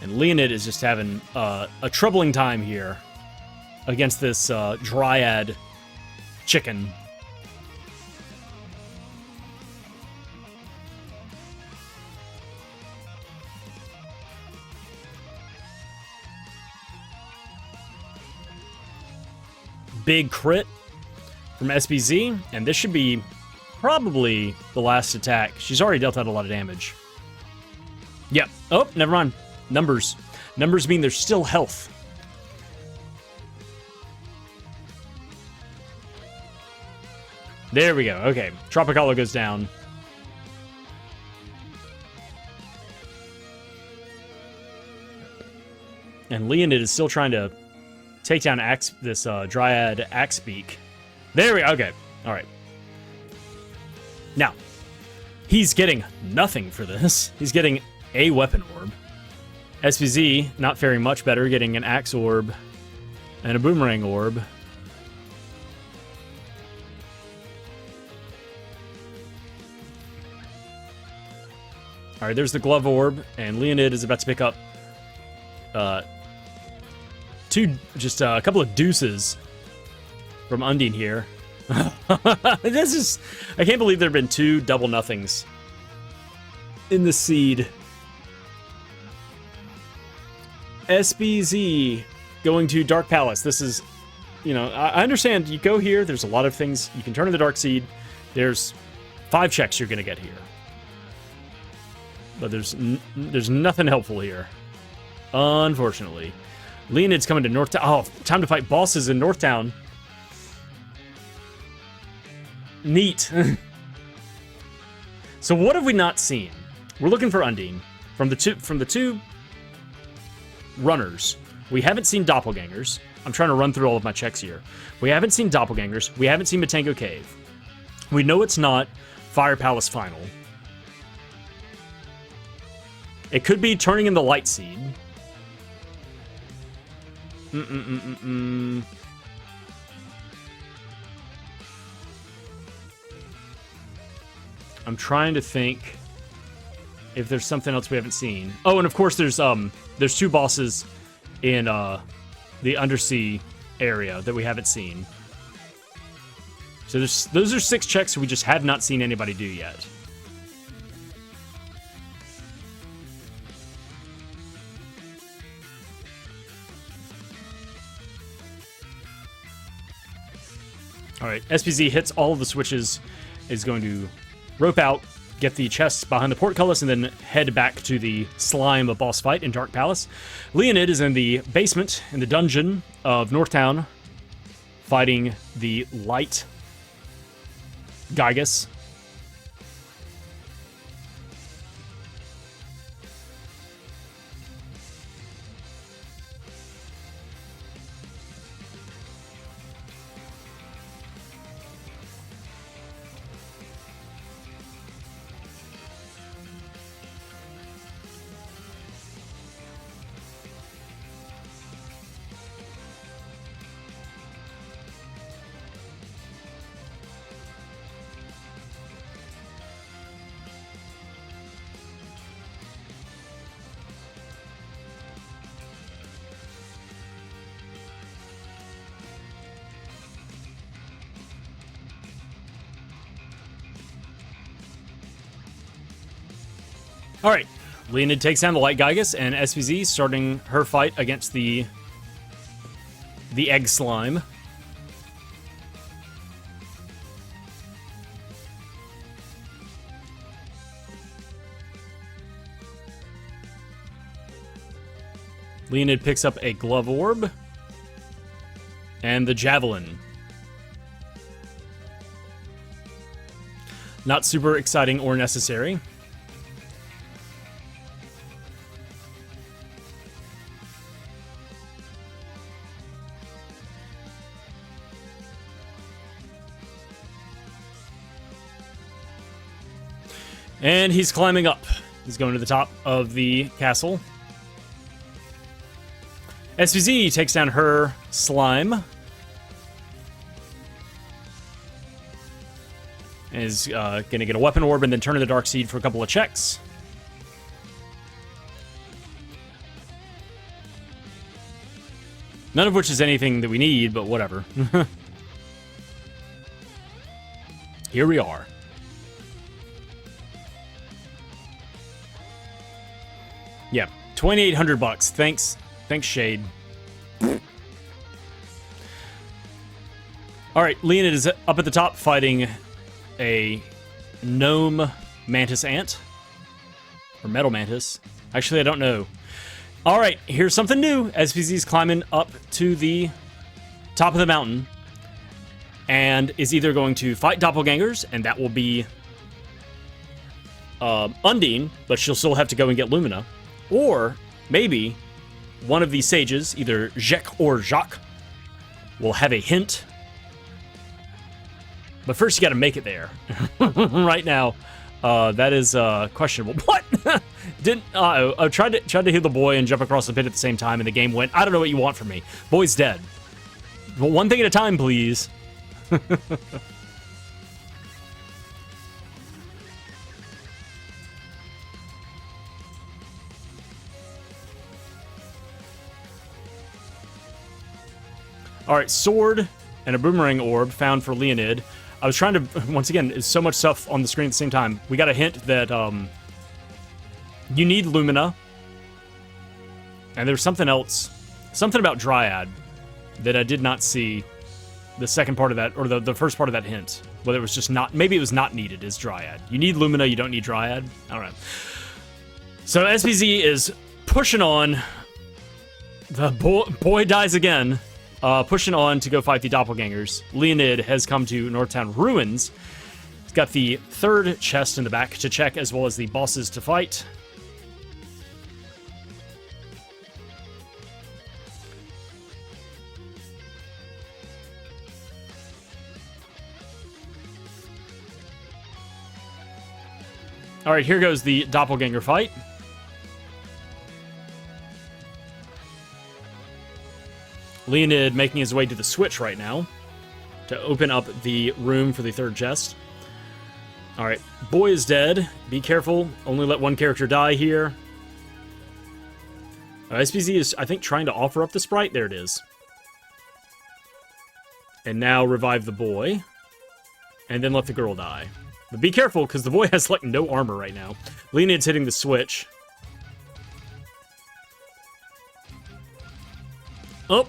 And Leoned is just having a troubling time here against this Dryad chicken. Big crit from SoBeeZee, and this should be probably the last attack. She's already dealt out a lot of damage. Yep. Oh, never mind. Numbers. Numbers mean there's still health. There we go. Okay. Tropicalo goes down. And Leoned is still trying to take down this Dryad Axebeak. There we go. Okay. All right. Now, he's getting nothing for this. He's getting a weapon orb. SoBeeZee, not faring much better, getting an axe orb and a boomerang orb. All right, there's the glove orb, and Leoned is about to pick up just a couple of deuces from Undine here. This is... I can't believe there have been 2 double nothings in the seed. SoBeeZee going to Dark Palace. This is you know, I understand you go here. There's a lot of things you can turn in the Dark Seed. There's 5 checks you're going to get here. But there's nothing helpful here, unfortunately. Leoned's coming to Northtown. Oh, time to fight bosses in Northtown. Neat. So what have we not seen? We're looking for Undine. From the two runners, we haven't seen doppelgangers. I'm trying to run through all of my checks here. We haven't seen doppelgangers. We haven't seen Matango Cave. We know it's not Fire Palace Final. It could be turning in the Light Seed. I'm trying to think if there's something else we haven't seen. Oh, and of course there's 2 bosses in the Undersea area that we haven't seen. So those are 6 checks we just have not seen anybody do yet. All right, SoBeeZee hits all of the switches, is going to rope out, get the chests behind the portcullis, and then head back to the slime boss fight in Dark Palace. Leoned is in the basement, in the dungeon of Northtown, fighting the light Gygus. All right, Leoned takes down the Light Gygus, and SoBeeZee starting her fight against the egg slime. Leoned picks up a glove orb and the javelin. Not super exciting or necessary. And he's climbing up. He's going to the top of the castle. SoBeeZee takes down her slime. And is going to get a weapon orb and then turn in the Dark Seed for a couple of checks. None of which is anything that we need, but whatever. Here we are. Yeah, $2,800. Thanks, Shade. All right, Leoned is up at the top fighting a gnome mantis ant or metal mantis. Actually, I don't know. All right, here's something new. SoBeeZee's climbing up to the top of the mountain and is either going to fight doppelgangers, and that will be Undine, but she'll still have to go and get Lumina. Or maybe one of these sages, either Jek or Jacques, will have a hint. But first, you got to make it there. Right now, that is questionable. What? I tried to heal the boy and jump across the pit at the same time, and the game went, I don't know what you want from me. Boy's dead. Well, one thing at a time, please. All right, sword and a boomerang orb found for Leoned. I was trying to, once again, there's so much stuff on the screen at the same time. We got a hint that you need Lumina. And there's something else, something about Dryad that I did not see the second part of that, or the first part of that hint. Whether it was just not, maybe it was not needed as Dryad. You need Lumina, you don't need Dryad. I don't know. So SBZ is pushing on. The boy dies again. Pushing on to go fight the doppelgangers. Leonid has come to Northtown Ruins. He's got the third chest in the back to check, as well as the bosses to fight. All right, here goes the doppelganger fight. Leonid making his way to the switch right now to open up the room for the third chest. All right, boy is dead. Be careful. Only let one character die here. SBZ is, I think, trying to offer up the sprite. There it is. And now revive the boy. And then let the girl die. But be careful, because the boy has, like, no armor right now. Leonid's hitting the switch. Oh!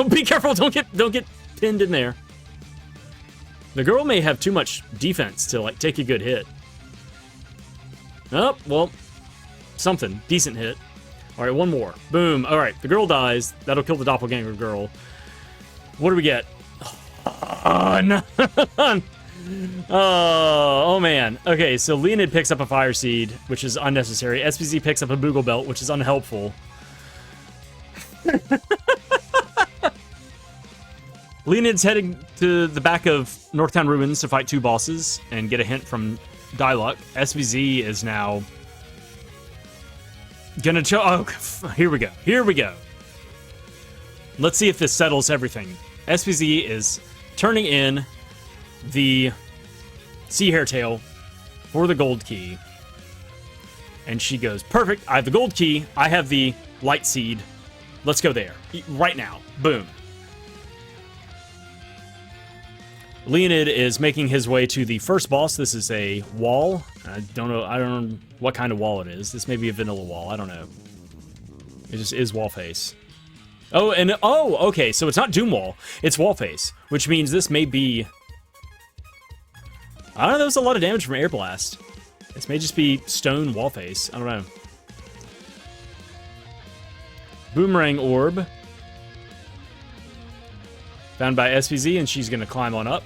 Be careful! Don't get pinned in there. The girl may have too much defense to, like, take a good hit. Oh, well, something. Decent hit. Alright, one more. Boom. Alright, the girl dies. That'll kill the doppelganger girl. What do we get? Oh, no. Oh, man. Okay, so Leonid picks up a fire seed, which is unnecessary. SBZ picks up a Boogle belt, which is unhelpful. Leonid's heading to the back of Northtown Ruins to fight two bosses and get a hint from Diluc. SBZ is now gonna oh, here we go. Here we go. Let's see if this settles everything. SBZ is turning in the Sea Hairtail for the gold key. And she goes, perfect, I have the gold key, I have the light seed. Let's go there. Right now. Boom. Leonid is making his way to the first boss. This is a wall. I don't know what kind of wall it is. This may be a vanilla wall. I don't know. It just is wall face. Oh, and okay, so it's not Doom Wall. It's wall face, which means this may be... I don't know, that was a lot of damage from Air Blast. This may just be stone wall face. I don't know. Boomerang Orb. Found by SPZ, and she's going to climb on up.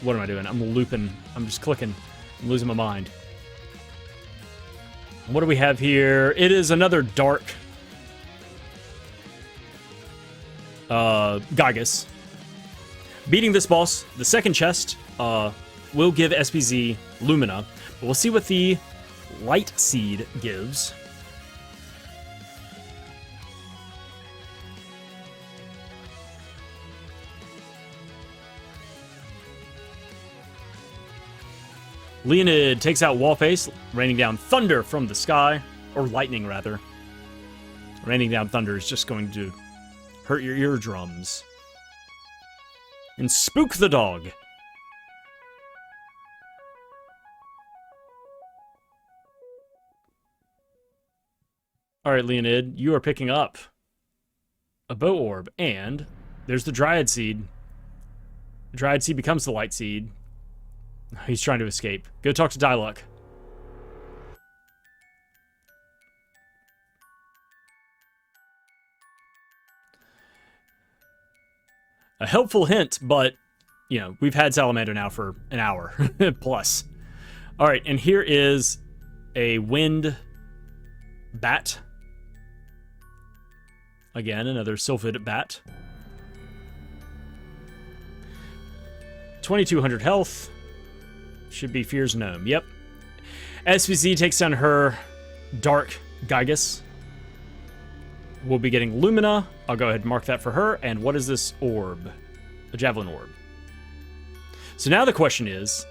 What am I doing? I'm looping. I'm just clicking. I'm losing my mind. What do we have here? It is another dark Gygus. Beating this boss, the second chest, will give SPZ Lumina. But we'll see what the Light Seed gives. Leonid takes out Wallface, raining down thunder from the sky. Or lightning, rather. Raining down thunder is just going to hurt your eardrums. And spook the dog. Alright, Leonid, you are picking up a bow orb, and there's the Dryad Seed. The Dryad Seed becomes the Light Seed. He's trying to escape. Go talk to Diluc. A helpful hint, but, you know, we've had Salamander now for an hour plus. All right, and here is a wind bat. Again, another Sylphid bat. 2200 health. Should be Fear's Gnome. Yep. SVZ takes down her Dark Gygus. We'll be getting Lumina. I'll go ahead and mark that for her. And what is this orb? A Javelin Orb. So now the question is,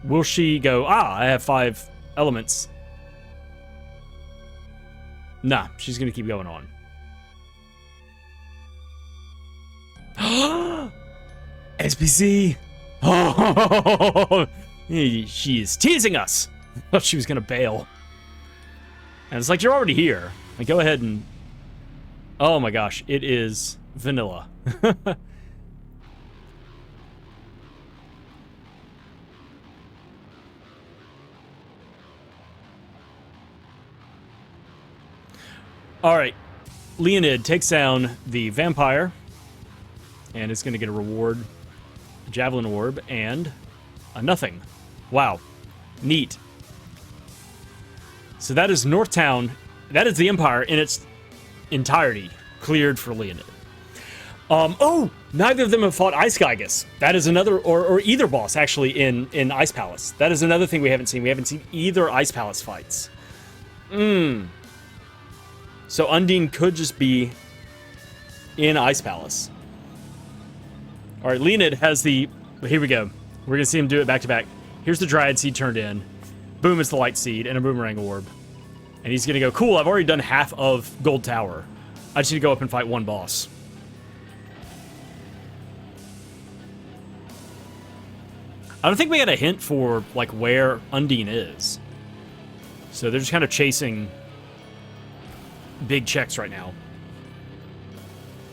will she go, I have 5 elements. Nah, she's going to keep going on. SBC! Oh, she is teasing us. I thought she was going to bail. And it's like, you're already here. Like, go ahead and Oh my gosh, it is vanilla. Alright, Leonid takes down the vampire, and is going to get a reward, a javelin orb, and a nothing. Wow. Neat. So that is Northtown. That is the Empire in its entirety cleared for Leonid. Oh, neither of them have fought Ice Gygus. That is another, or either boss, actually, in Ice Palace. That is another thing we haven't seen. We haven't seen either Ice Palace fights. So Undine could just be in Ice Palace. All right, Leonid has the... Here we go. We're going to see him do it back-to-back. Here's the Dryad Seed turned in. Boom, it's the Light Seed and a Boomerang Orb. And he's going to go, cool, I've already done half of Gold Tower. I just need to go up and fight one boss. I don't think we got a hint for, like, where Undine is. So they're just kind of chasing big checks right now.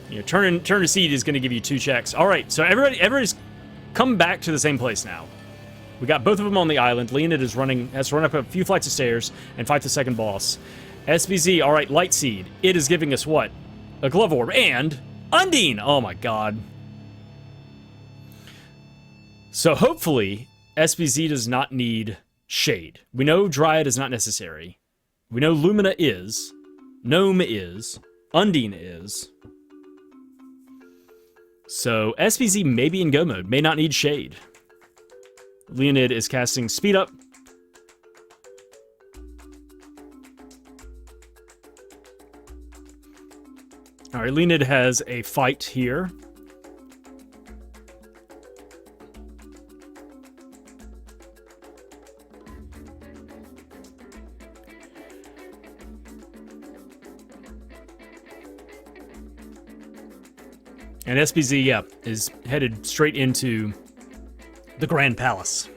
You know, turn to seed is going to give you 2 checks. All right, so everybody's come back to the same place now. We got both of them on the island. Leonid has to run up a few flights of stairs and fight the second boss. SoBeeZee, all right, Light Seed. It is giving us what? A Glove Orb and Undine. Oh my god. So hopefully SoBeeZee does not need Shade. We know Dryad is not necessary. We know Lumina is. Gnome is. Undine is. So SoBeeZee may be in go mode, may not need Shade. Leonid is casting Speed Up. Alright, Leonid has a fight here. And SoBeeZee, yeah, is headed straight into the Grand Palace.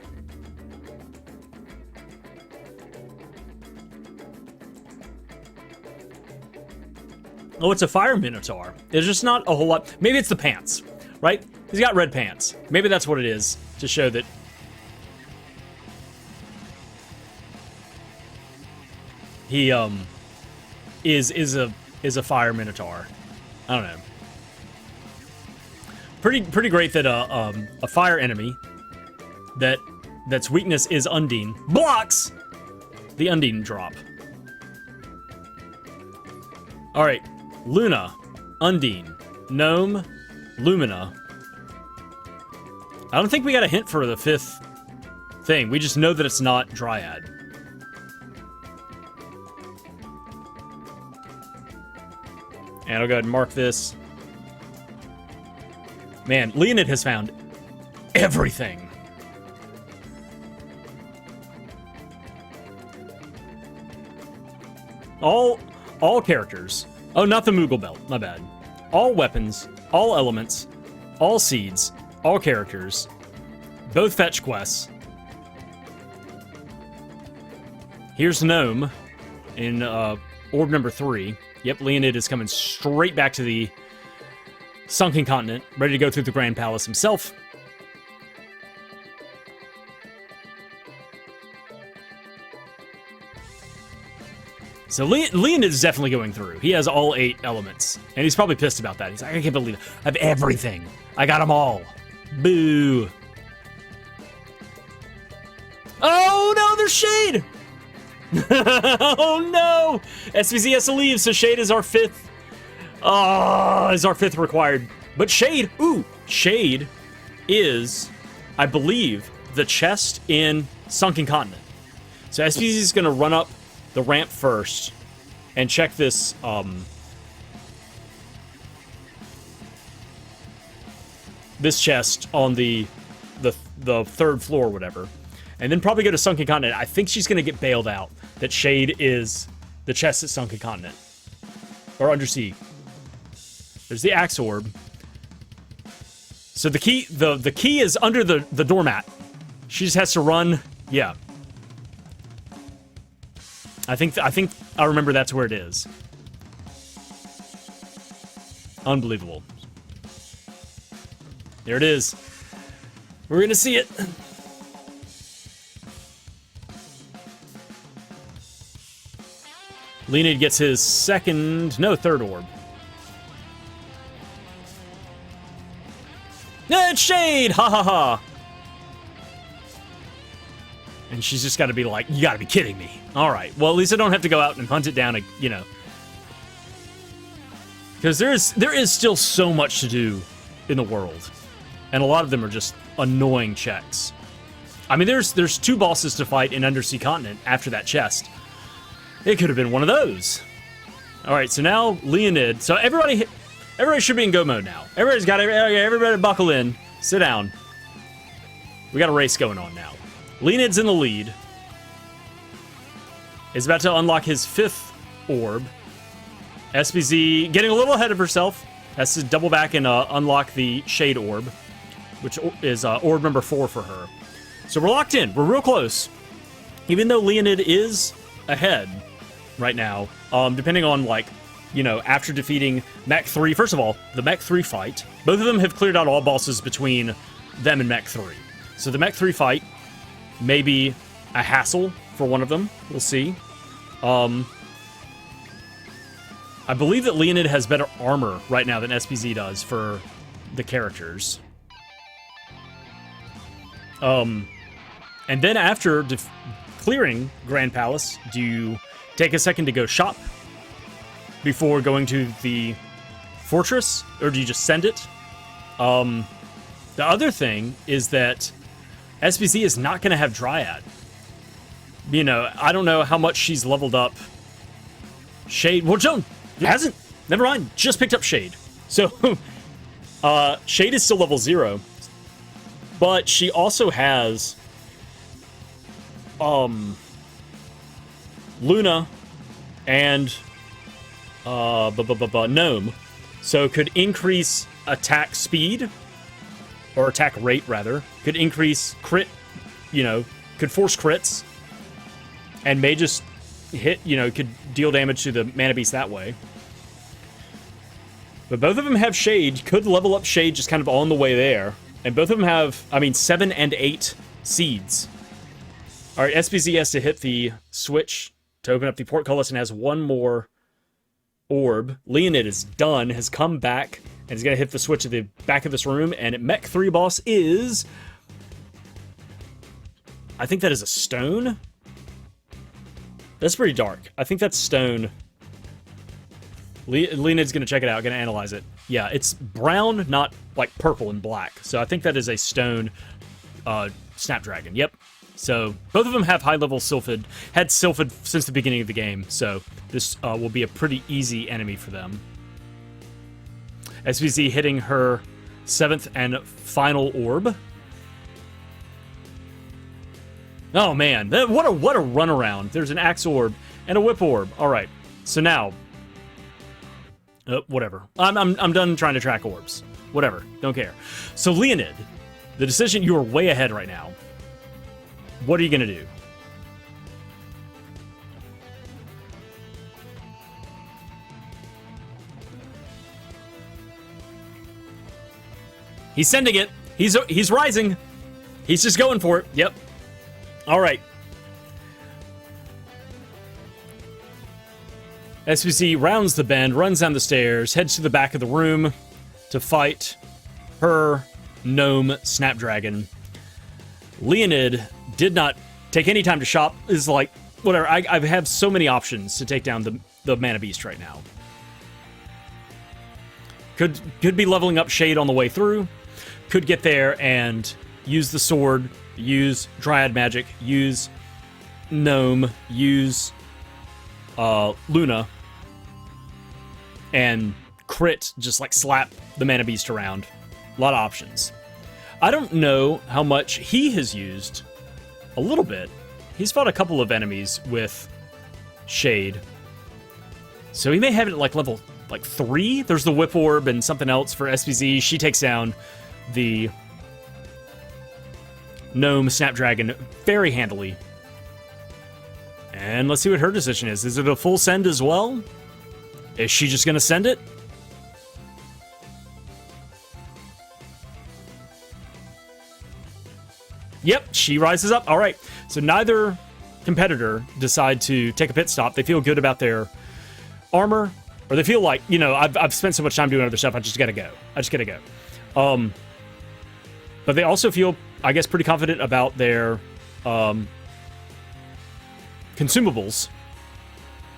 Oh, it's a Fire Minotaur. There's just not a whole lot. Maybe it's the pants, right? He's got red pants. Maybe that's what it is, to show that he is a Fire Minotaur. I don't know. Pretty great that a fire enemy that's weakness is Undine blocks the Undine drop. All right, Luna, Undine, Gnome, Lumina. I don't think we got a hint for the 5th thing. We just know that it's not Dryad. And I'll go ahead and mark this. Man, Leonid has found everything. All characters. Oh, not the Moogle Belt, my bad. All weapons, all elements, all seeds, all characters, both fetch quests. Here's Gnome in orb number 3. Yep, Leonid is coming straight back to the Sunken Continent, ready to go through the Grand Palace himself. So Leonid is definitely going through. He has all 8 elements, and he's probably pissed about that. He's like, I can't believe it. I have everything. I got them all. Boo. Oh, no, there's Shade. Oh, no. SoBeeZee has to leave, so Shade is our 5th. Is our 5th required. But Shade, Shade is, I believe, the chest in Sunken Continent. So SoBeeZee is going to run up the ramp first and check this, this chest on the 3rd floor or whatever. And then probably go to Sunken Continent. I think she's going to get bailed out that Shade is the chest at Sunken Continent. Or Undersea. There's the Axe Orb. So the key is under the doormat. She just has to run. Yeah. I think I remember that's where it is. Unbelievable. There it is. We're gonna see it. Leoned gets his third orb. It's Shade! Ha ha ha! And she's just gotta be like, you gotta be kidding me. Alright, well at least I don't have to go out and hunt it down, you know. Because there is still so much to do in the world. And a lot of them are just annoying checks. I mean, there's 2 bosses to fight in Undersea Continent after that chest. It could have been one of those. Alright, so now Leoned. So everybody should be in go mode now. Everybody buckle in. Sit down. We got a race going on now. Leoned's in the lead. Is about to unlock his 5th orb. SoBeeZee getting a little ahead of herself. Has to double back and unlock the Shade orb, which is orb number 4 for her. So we're locked in. We're real close. Even though Leoned is ahead right now, depending on, like, you know, after defeating Mech 3. First of all, the Mech 3 fight. Both of them have cleared out all bosses between them and Mech 3. So the Mech 3 fight may be a hassle for one of them. We'll see. I believe that Leoned has better armor right now than SoBeeZee does for the characters. And then after clearing Grand Palace, do you take a second to go shop before going to the fortress, or do you just send it? The other thing is that SoBeeZee is not going to have Dryad. You know, I don't know how much she's leveled up. Shade, well, Joan hasn't. Never mind, just picked up Shade. So, Shade is still level 0, but she also has Luna and Gnome, so could increase attack speed, or attack rate rather, could increase crit, you know, could force crits, and may just hit, you know, could deal damage to the mana beast that way. But both of them have Shade, could level up Shade just kind of on the way there, and both of them have, I mean, 7 and 8 seeds. Alright, SoBeeZee has to hit the switch to open up the portcullis and has one more orb. Leoned is done, has come back, and is going to hit the switch at the back of this room, and Mech 3 boss is... I think that is a stone? That's pretty dark. I think that's stone. Leoned's going to check it out, going to analyze it. Yeah, it's brown, not like purple and black. So I think that is a stone Snapdragon. Yep. So both of them have high-level Sylphid. Had Sylphid since the beginning of the game, so this will be a pretty easy enemy for them. SoBeeZee hitting her 7th and final orb. Oh man, what a runaround. There's an Axe orb and a Whip orb. All right, so now, whatever. I'm done trying to track orbs. Whatever, don't care. So Leoned, the decision, you are way ahead right now. What are you gonna do? He's sending it. He's rising. He's just going for it. Yep. All right. SoBeeZee rounds the bend, runs down the stairs, heads to the back of the room to fight her gnome Snapdragon. Leoned did not take any time to shop. Is like, whatever. I have so many options to take down the mana beast right now. Could be leveling up Shade on the way through. Could get there and use the sword, use Dryad magic, use Gnome, use Luna, and crit, just like slap the mana beast around. A lot of options. I don't know how much he has used. A little bit. He's fought a couple of enemies with Shade. So he may have it at like level 3. There's the Whip Orb and something else for SoBeeZee. She takes down the Gnome Snapdragon very handily. And let's see what her decision is. Is it a full send as well? Is she just going to send it? Yep, she rises up. All right. So neither competitor decide to take a pit stop. They feel good about their armor, or they feel like, you know, I've spent so much time doing other stuff, I just gotta go. But they also feel, I guess, pretty confident about their consumables.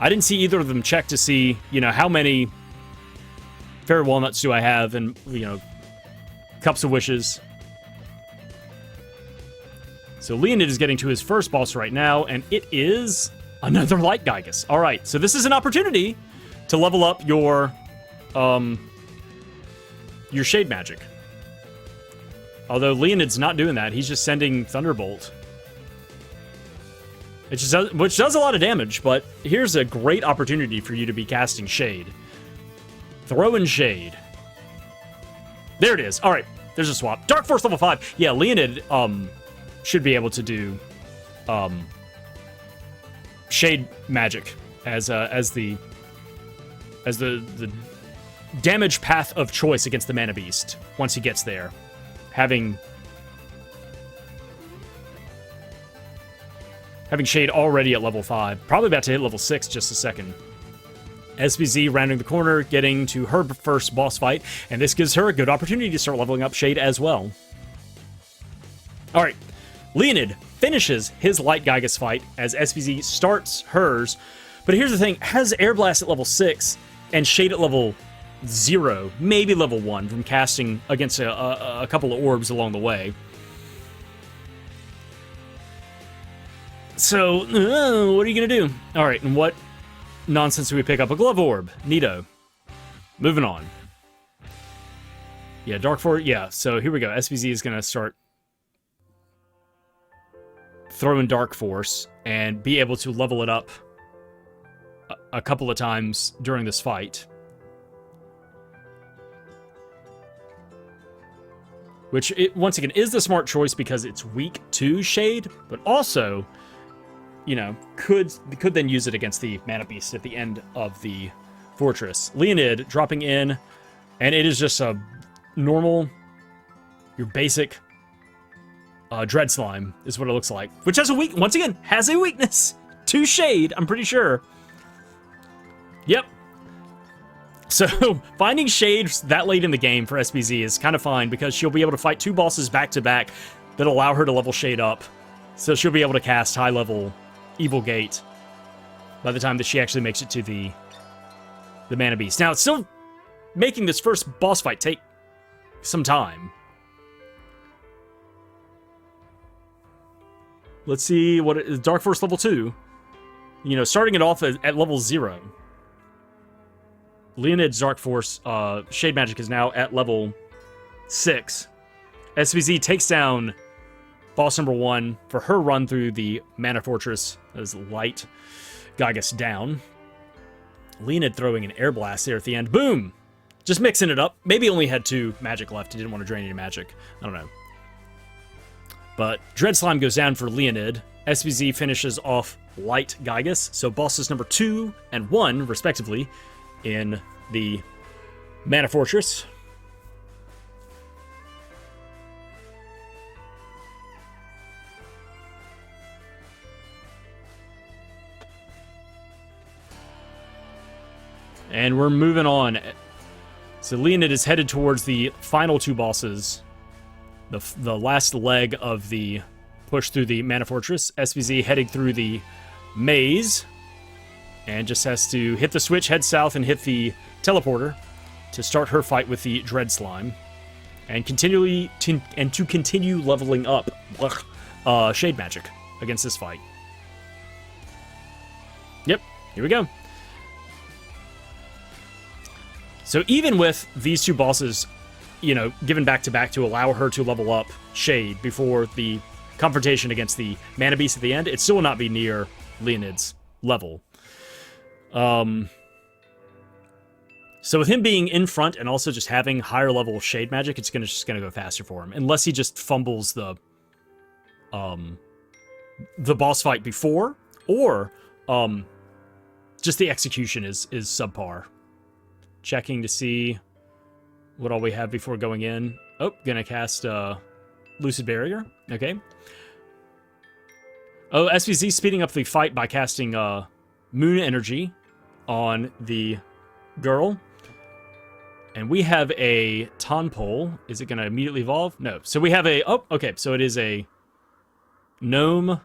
I didn't see either of them check to see, you know, how many fairy walnuts do I have, and, you know, cups of wishes. So Leoned is getting to his first boss right now, and it is another Light Gygus. All right, so this is an opportunity to level up your shade magic. Although Leonid's not doing that, he's just sending Thunderbolt, which does a lot of damage. But here's a great opportunity for you to be casting shade. Throw in shade. There it is. All right, there's a swap. Dark Force level 5. Yeah, Leonid should be able to do shade magic as the damage path of choice against the Mana Beast once he gets there. Having shade already at level 5, probably about to hit level 6 just a second. SoBeeZee rounding the corner, getting to her first boss fight, and this gives her a good opportunity to start leveling up shade as well. All right, Leonid finishes his Light Gygus fight as SoBeeZee starts hers, but here's the thing, has Air Blast at level 6 and shade at level 0, maybe level 1 from casting against a couple of orbs along the way. So, what are you going to do? All right, and what nonsense do we pick up? A Glove Orb. Neato. Moving on. Yeah, Dark Force. Yeah, so here we go. SoBeeZee is going to start throwing Dark Force and be able to level it up a couple of times during this fight. Which, once again, is the smart choice because it's weak to shade, but also, you know, could then use it against the Mana Beast at the end of the fortress. Leonid dropping in, and it is just a normal, your basic Dread Slime is what it looks like. Which has once again, has a weakness to shade, I'm pretty sure. Yep. So, finding shade that late in the game for SoBeeZee is kind of fine because she'll be able to fight 2 bosses back-to-back that allow her to level shade up. So she'll be able to cast high-level Evil Gate by the time that she actually makes it to the Mana Beast. Now, it's still making this first boss fight take some time. Let's see what it is. Dark Force level 2. You know, starting it off at level 0. Leonid's Dark Force Shade Magic is now at level 6. SoBeeZee takes down boss number 1 for her run through the Mana Fortress as Light Gygus down. Leonid throwing an Air Blast there at the end. Boom! Just mixing it up. Maybe only had 2 magic left. He didn't want to drain any magic. I don't know. But Dread Slime goes down for Leonid. SoBeeZee finishes off Light Gygus. So bosses number 2 and 1, respectively, in the Mana Fortress. And we're moving on. So Leonid is headed towards the final 2 bosses. The last leg of the push through the Mana Fortress. SoBeeZee heading through the maze. And just has to hit the switch, head south, and hit the teleporter to start her fight with the Dread Slime. And to continue leveling up Shade Magic against this fight. Yep, here we go. So even with these 2 bosses, you know, given back-to-back to allow her to level up Shade before the confrontation against the Mana Beast at the end, it still will not be near Leonid's level. So with him being in front and also just having higher level shade magic, it's just gonna go faster for him. Unless he just fumbles the boss fight before, or just the execution is subpar. Checking to see what all we have before going in. Oh, gonna cast Lucid Barrier. Okay. Oh, SVZ speeding up the fight by casting Moon Energy on the girl. And we have a Tonpole. Is it going to immediately evolve? No. So we have a... Oh, okay. So it is a Gnome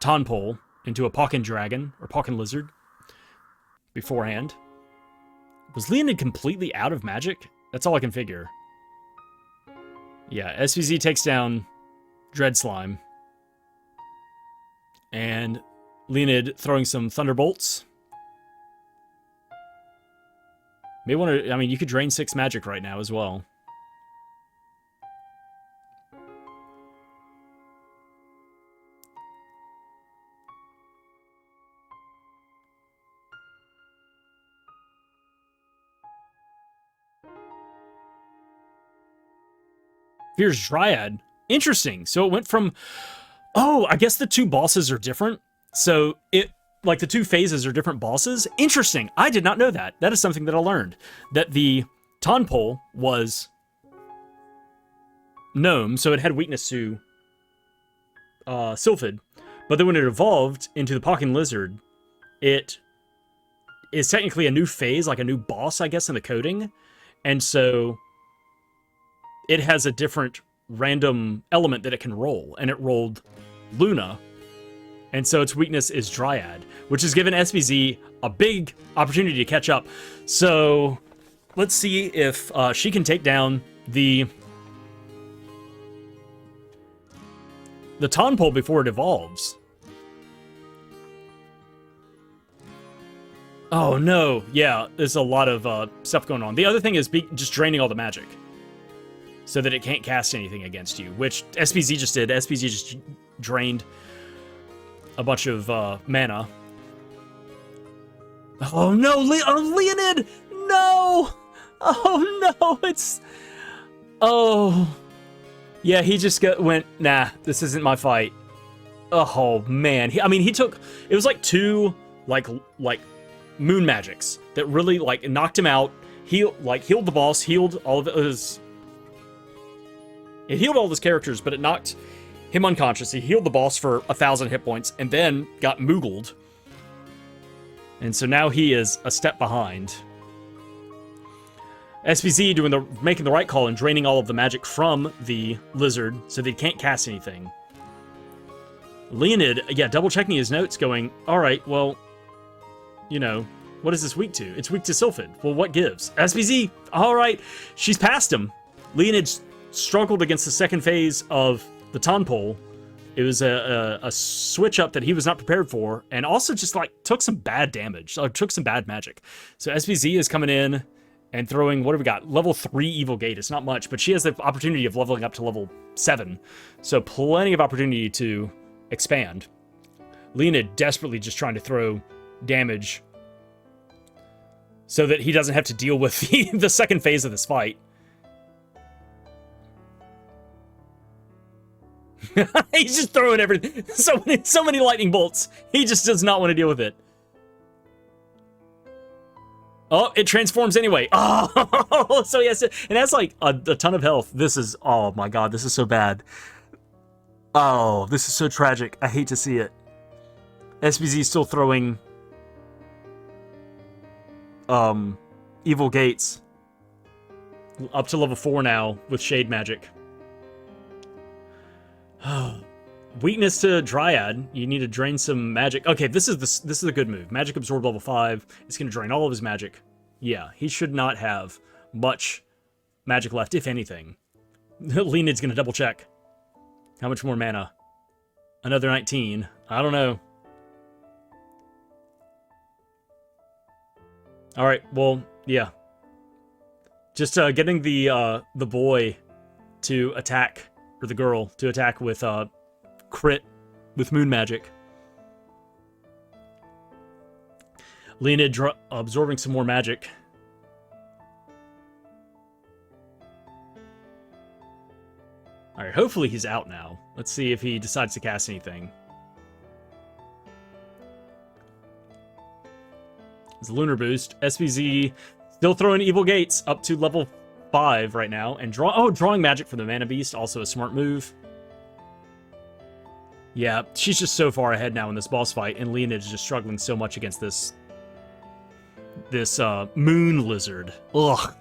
Tonpole into a Pokken Dragon, or Pokken Lizard, beforehand. Was Leoned completely out of magic? That's all I can figure. Yeah, SVZ takes down Dread Slime. And Leoned throwing some Thunderbolts. May want to... I mean, you could drain 6 magic right now as well. Fierce Dryad. Interesting. So it went from... Oh, I guess the 2 bosses are different. So it... Like, the 2 phases are different bosses. Interesting. I did not know that. That is something that I learned. That the Tonpole was Gnome, so it had weakness to Sylphid. But then when it evolved into the Pokken Lizard, it is technically a new phase, like a new boss, I guess, in the coding. And so it has a different random element that it can roll. And it rolled Luna. And so its weakness is Dryad, which has given SVZ a big opportunity to catch up. So let's see if she can take down the Tonpole before it evolves. Oh no, yeah, there's a lot of stuff going on. The other thing is just draining all the magic so that it can't cast anything against you, which SVZ just did. SVZ just drained a bunch of mana. Oh no, Leoned! No! Oh no, it's... Oh. Yeah, he just went, nah, this isn't my fight. Oh man, he took... It was like 2, like moon magics that really, like, knocked him out. Healed the boss, healed all of his... It healed all of his characters, but it knocked him unconscious. He healed the boss for 1,000 hit points and then got moogled. And so now he is a step behind. SVZ making the right call and draining all of the magic from the lizard so that he can't cast anything. Leoned, yeah, double checking his notes going, alright, well, you know, what is this weak to? It's weak to Sylphid. Well, what gives? SVZ, alright, she's past him. Leoned struggled against the second phase of the Tonpole. It was a switch up that he was not prepared for, and also just like took some bad damage, or took some bad magic. So SVZ is coming in and throwing, what have we got? Level 3 Evil Gate. It's not much, but she has the opportunity of leveling up to level 7. So plenty of opportunity to expand. Leoned desperately just trying to throw damage so that he doesn't have to deal with the second phase of this fight. He's just throwing everything. So many lightning bolts. He just does not want to deal with it. Oh, it transforms anyway. Oh, so yes, it has like a ton of health. This is, oh my god, this is so bad. Oh, this is so tragic. I hate to see it. SVZ still throwing evil gates up to level 4 now with shade magic. Weakness to Dryad. You need to drain some magic. Okay, this is a good move. Magic absorb level 5. It's going to drain all of his magic. Yeah, he should not have much magic left, if anything. Leoned's going to double check. How much more mana? Another 19. I don't know. All right. Well, yeah. Just getting the boy to attack, or the girl to attack with crit with moon magic. Leoned absorbing some more magic. Alright, hopefully he's out now. Let's see if he decides to cast anything. It's a Lunar Boost. SVZ still throwing Evil Gates up to level 5 right now. And drawing magic for the Mana Beast, also a smart move. Yeah, she's just so far ahead now in this boss fight, and Leoned is just struggling so much against this moon lizard. Ugh.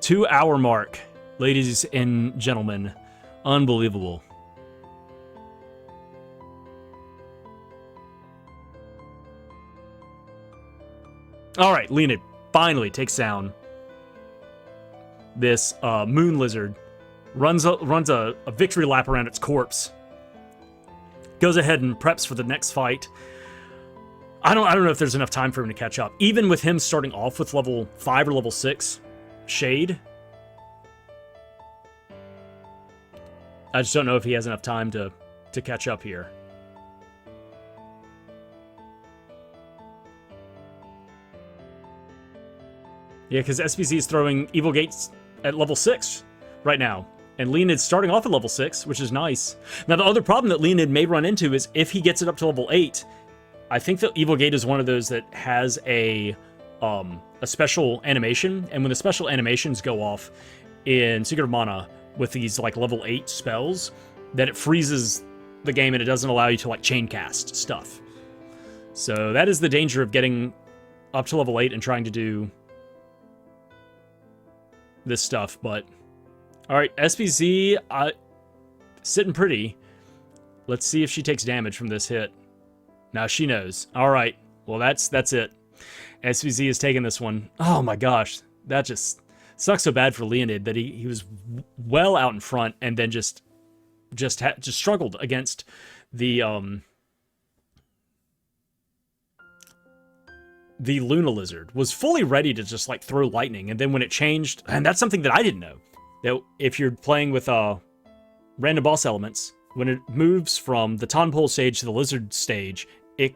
2-hour mark, ladies and gentlemen. Unbelievable. Alright, Leoned finally takes down this moon lizard. Runs a victory lap around its corpse. Goes ahead and preps for the next fight. I don't know if there's enough time for him to catch up. Even with him starting off with level 5 or level 6 Shade, I just don't know if he has enough time to catch up here. Yeah, because SoBeeZee is throwing Evil Gates at level 6 right now. And Leoned's starting off at level 6, which is nice. Now, the other problem that Leoned may run into is if he gets it up to level 8, I think the Evil Gate is one of those that has a special animation. And when the special animations go off in Secret of Mana with these, like, level 8 spells, that it freezes the game and it doesn't allow you to, like, chain cast stuff. So that is the danger of getting up to level 8 and trying to do this stuff, but... Alright, SoBeeZee, sitting pretty. Let's see if she takes damage from this hit. Now she knows. Alright, well that's it. SoBeeZee is taking this one. Oh my gosh, that just sucks so bad for Leoned that he was well out in front and then just struggled against the Luna Lizard. Was fully ready to just like throw lightning, and then when it changed, and that's something that I didn't know. That if you're playing with random boss elements, when it moves from the Tonpole stage to the Lizard stage, it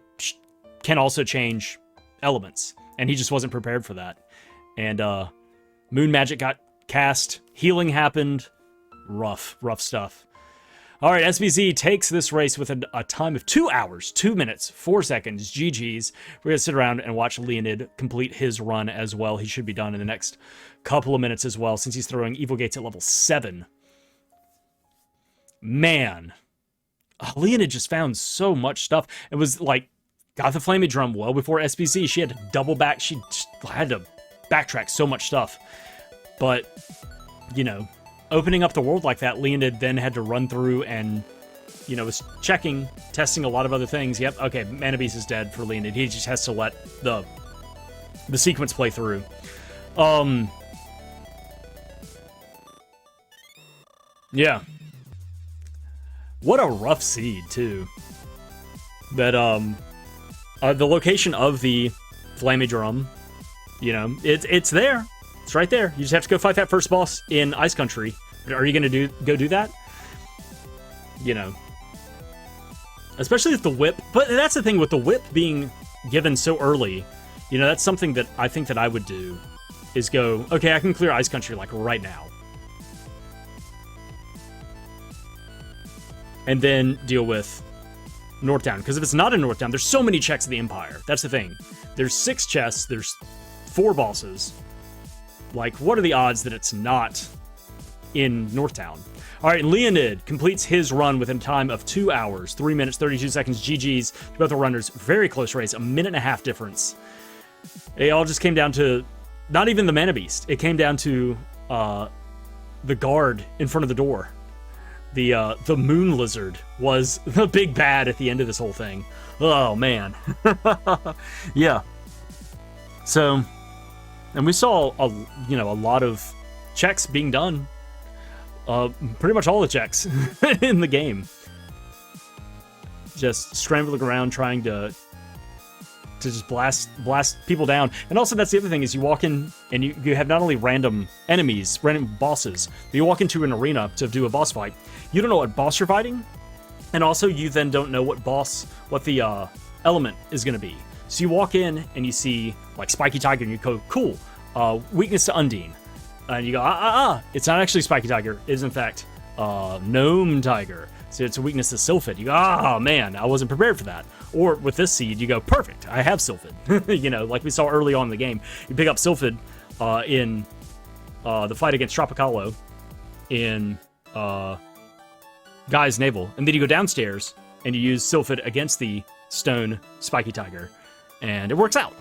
can also change elements. And he just wasn't prepared for that. And Moon Magic got cast, healing happened, rough stuff. Alright, SoBeeZee takes this race with a time of 2 hours, 2 minutes, 4 seconds, GG's. We're going to sit around and watch Leoned complete his run as well. He should be done in the next couple of minutes as well, since he's throwing Evil Gates at level 7. Man. Leoned just found so much stuff. It was like, got the Flammie Drum well before SoBeeZee. She had to double back. She had to backtrack so much stuff. But, you know, opening up the world like that, Leoned then had to run through and, you know, was checking, testing a lot of other things. Yep, okay, Mana Beast is dead for Leoned. He just has to let the sequence play through. Yeah. What a rough seed, too. That, the location of the Flammie Drum, you know, it's there. It's right there. You just have to go fight that first boss in Ice Country. Are you going to go do that? You know. Especially with the whip. But that's the thing with the whip being given so early. You know, that's something that I think that I would do. Is go, okay, I can clear Ice Country, like, right now. And then deal with Northtown. Because if it's not in Northtown, there's so many checks of the Empire. That's the thing. There's 6 chests. There's 4 bosses. Like, what are the odds that it's not in Northtown? All right, Leoned completes his run within a time of 2 hours, 3 minutes, 32 seconds. GG's to both the runners. Very close race, a minute and a half difference. It all just came down to not even the Mana Beast. It came down to the guard in front of the door. The Moon Lizard was the big bad at the end of this whole thing. Oh, man. Yeah. So... And we saw, a lot of checks being done. Pretty much all the checks in the game. Just scrambling around trying to just blast people down. And also, that's the other thing, is you walk in and you have not only random enemies, random bosses, but you walk into an arena to do a boss fight. You don't know what boss you're fighting. And also, you then don't know what the element is going to be. So you walk in and you see, like, Spiky Tiger, and you go, cool, weakness to Undine. And you go, it's not actually Spiky Tiger. It is, in fact, Gnome Tiger. So it's a weakness to Sylphid. You go, man, I wasn't prepared for that. Or with this seed, you go, perfect, I have Sylphid. You know, like we saw early on in the game. You pick up Sylphid in the fight against Tropicalo in Guy's Naval, and then you go downstairs and you use Sylphid against the stone spiky tiger, and it works out.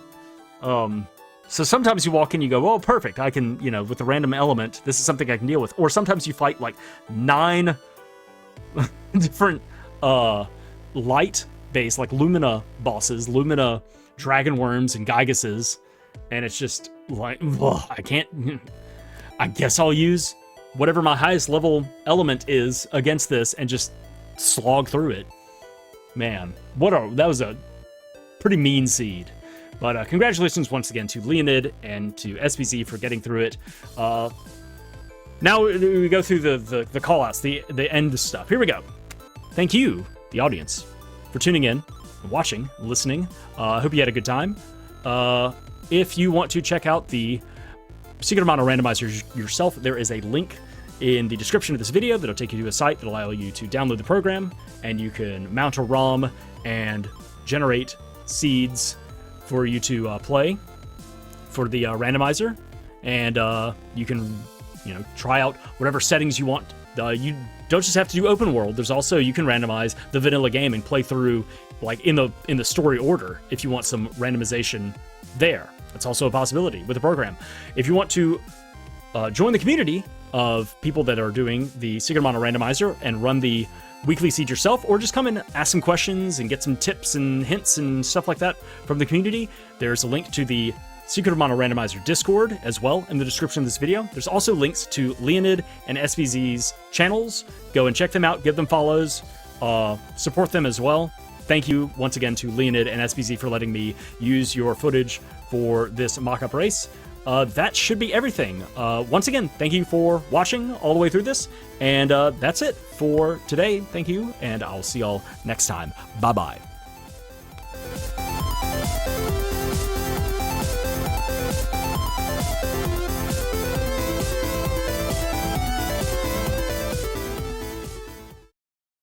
So sometimes you walk in, you go, oh, perfect, I can, with the random element, this is something I can deal with. Or sometimes you fight like 9 different light-based, like Lumina bosses, Lumina dragon worms and Gygases, and it's just like, I can't, I guess I'll use whatever my highest level element is against this and just slog through it. Man, that was a pretty mean seed. But congratulations once again to Leoned and to SoBeeZee for getting through it. Now we go through the call-outs, the end stuff. Here we go. Thank you, the audience, for tuning in, watching, listening. I hope you had a good time. If you want to check out the Secret Amount of Randomizers yourself, there is a link in the description of this video that'll take you to a site that'll allow you to download the program, and you can mount a ROM and generate seeds for you to play for the randomizer, and you can try out whatever settings you want. You don't just have to do open world. There's also, you can randomize the vanilla game and play through like in the story order if you want some randomization there. That's also a possibility with the program. If you want to join the community of people that are doing the Secret Amount of Randomizer and run the weekly seed yourself, or just come and ask some questions and get some tips and hints and stuff like that from the community, there's a link to the Secret Amount of Randomizer Discord as well in the description of this video. There's also links to Leoned and SoBeeZee's channels. Go and check them out, give them follows, support them as well. Thank you once again to Leoned and SoBeeZee for letting me use your footage for this mock-up race. That should be everything. Once again, thank you for watching all the way through this, and that's it for today. Thank you, and I'll see y'all next time. Bye-bye.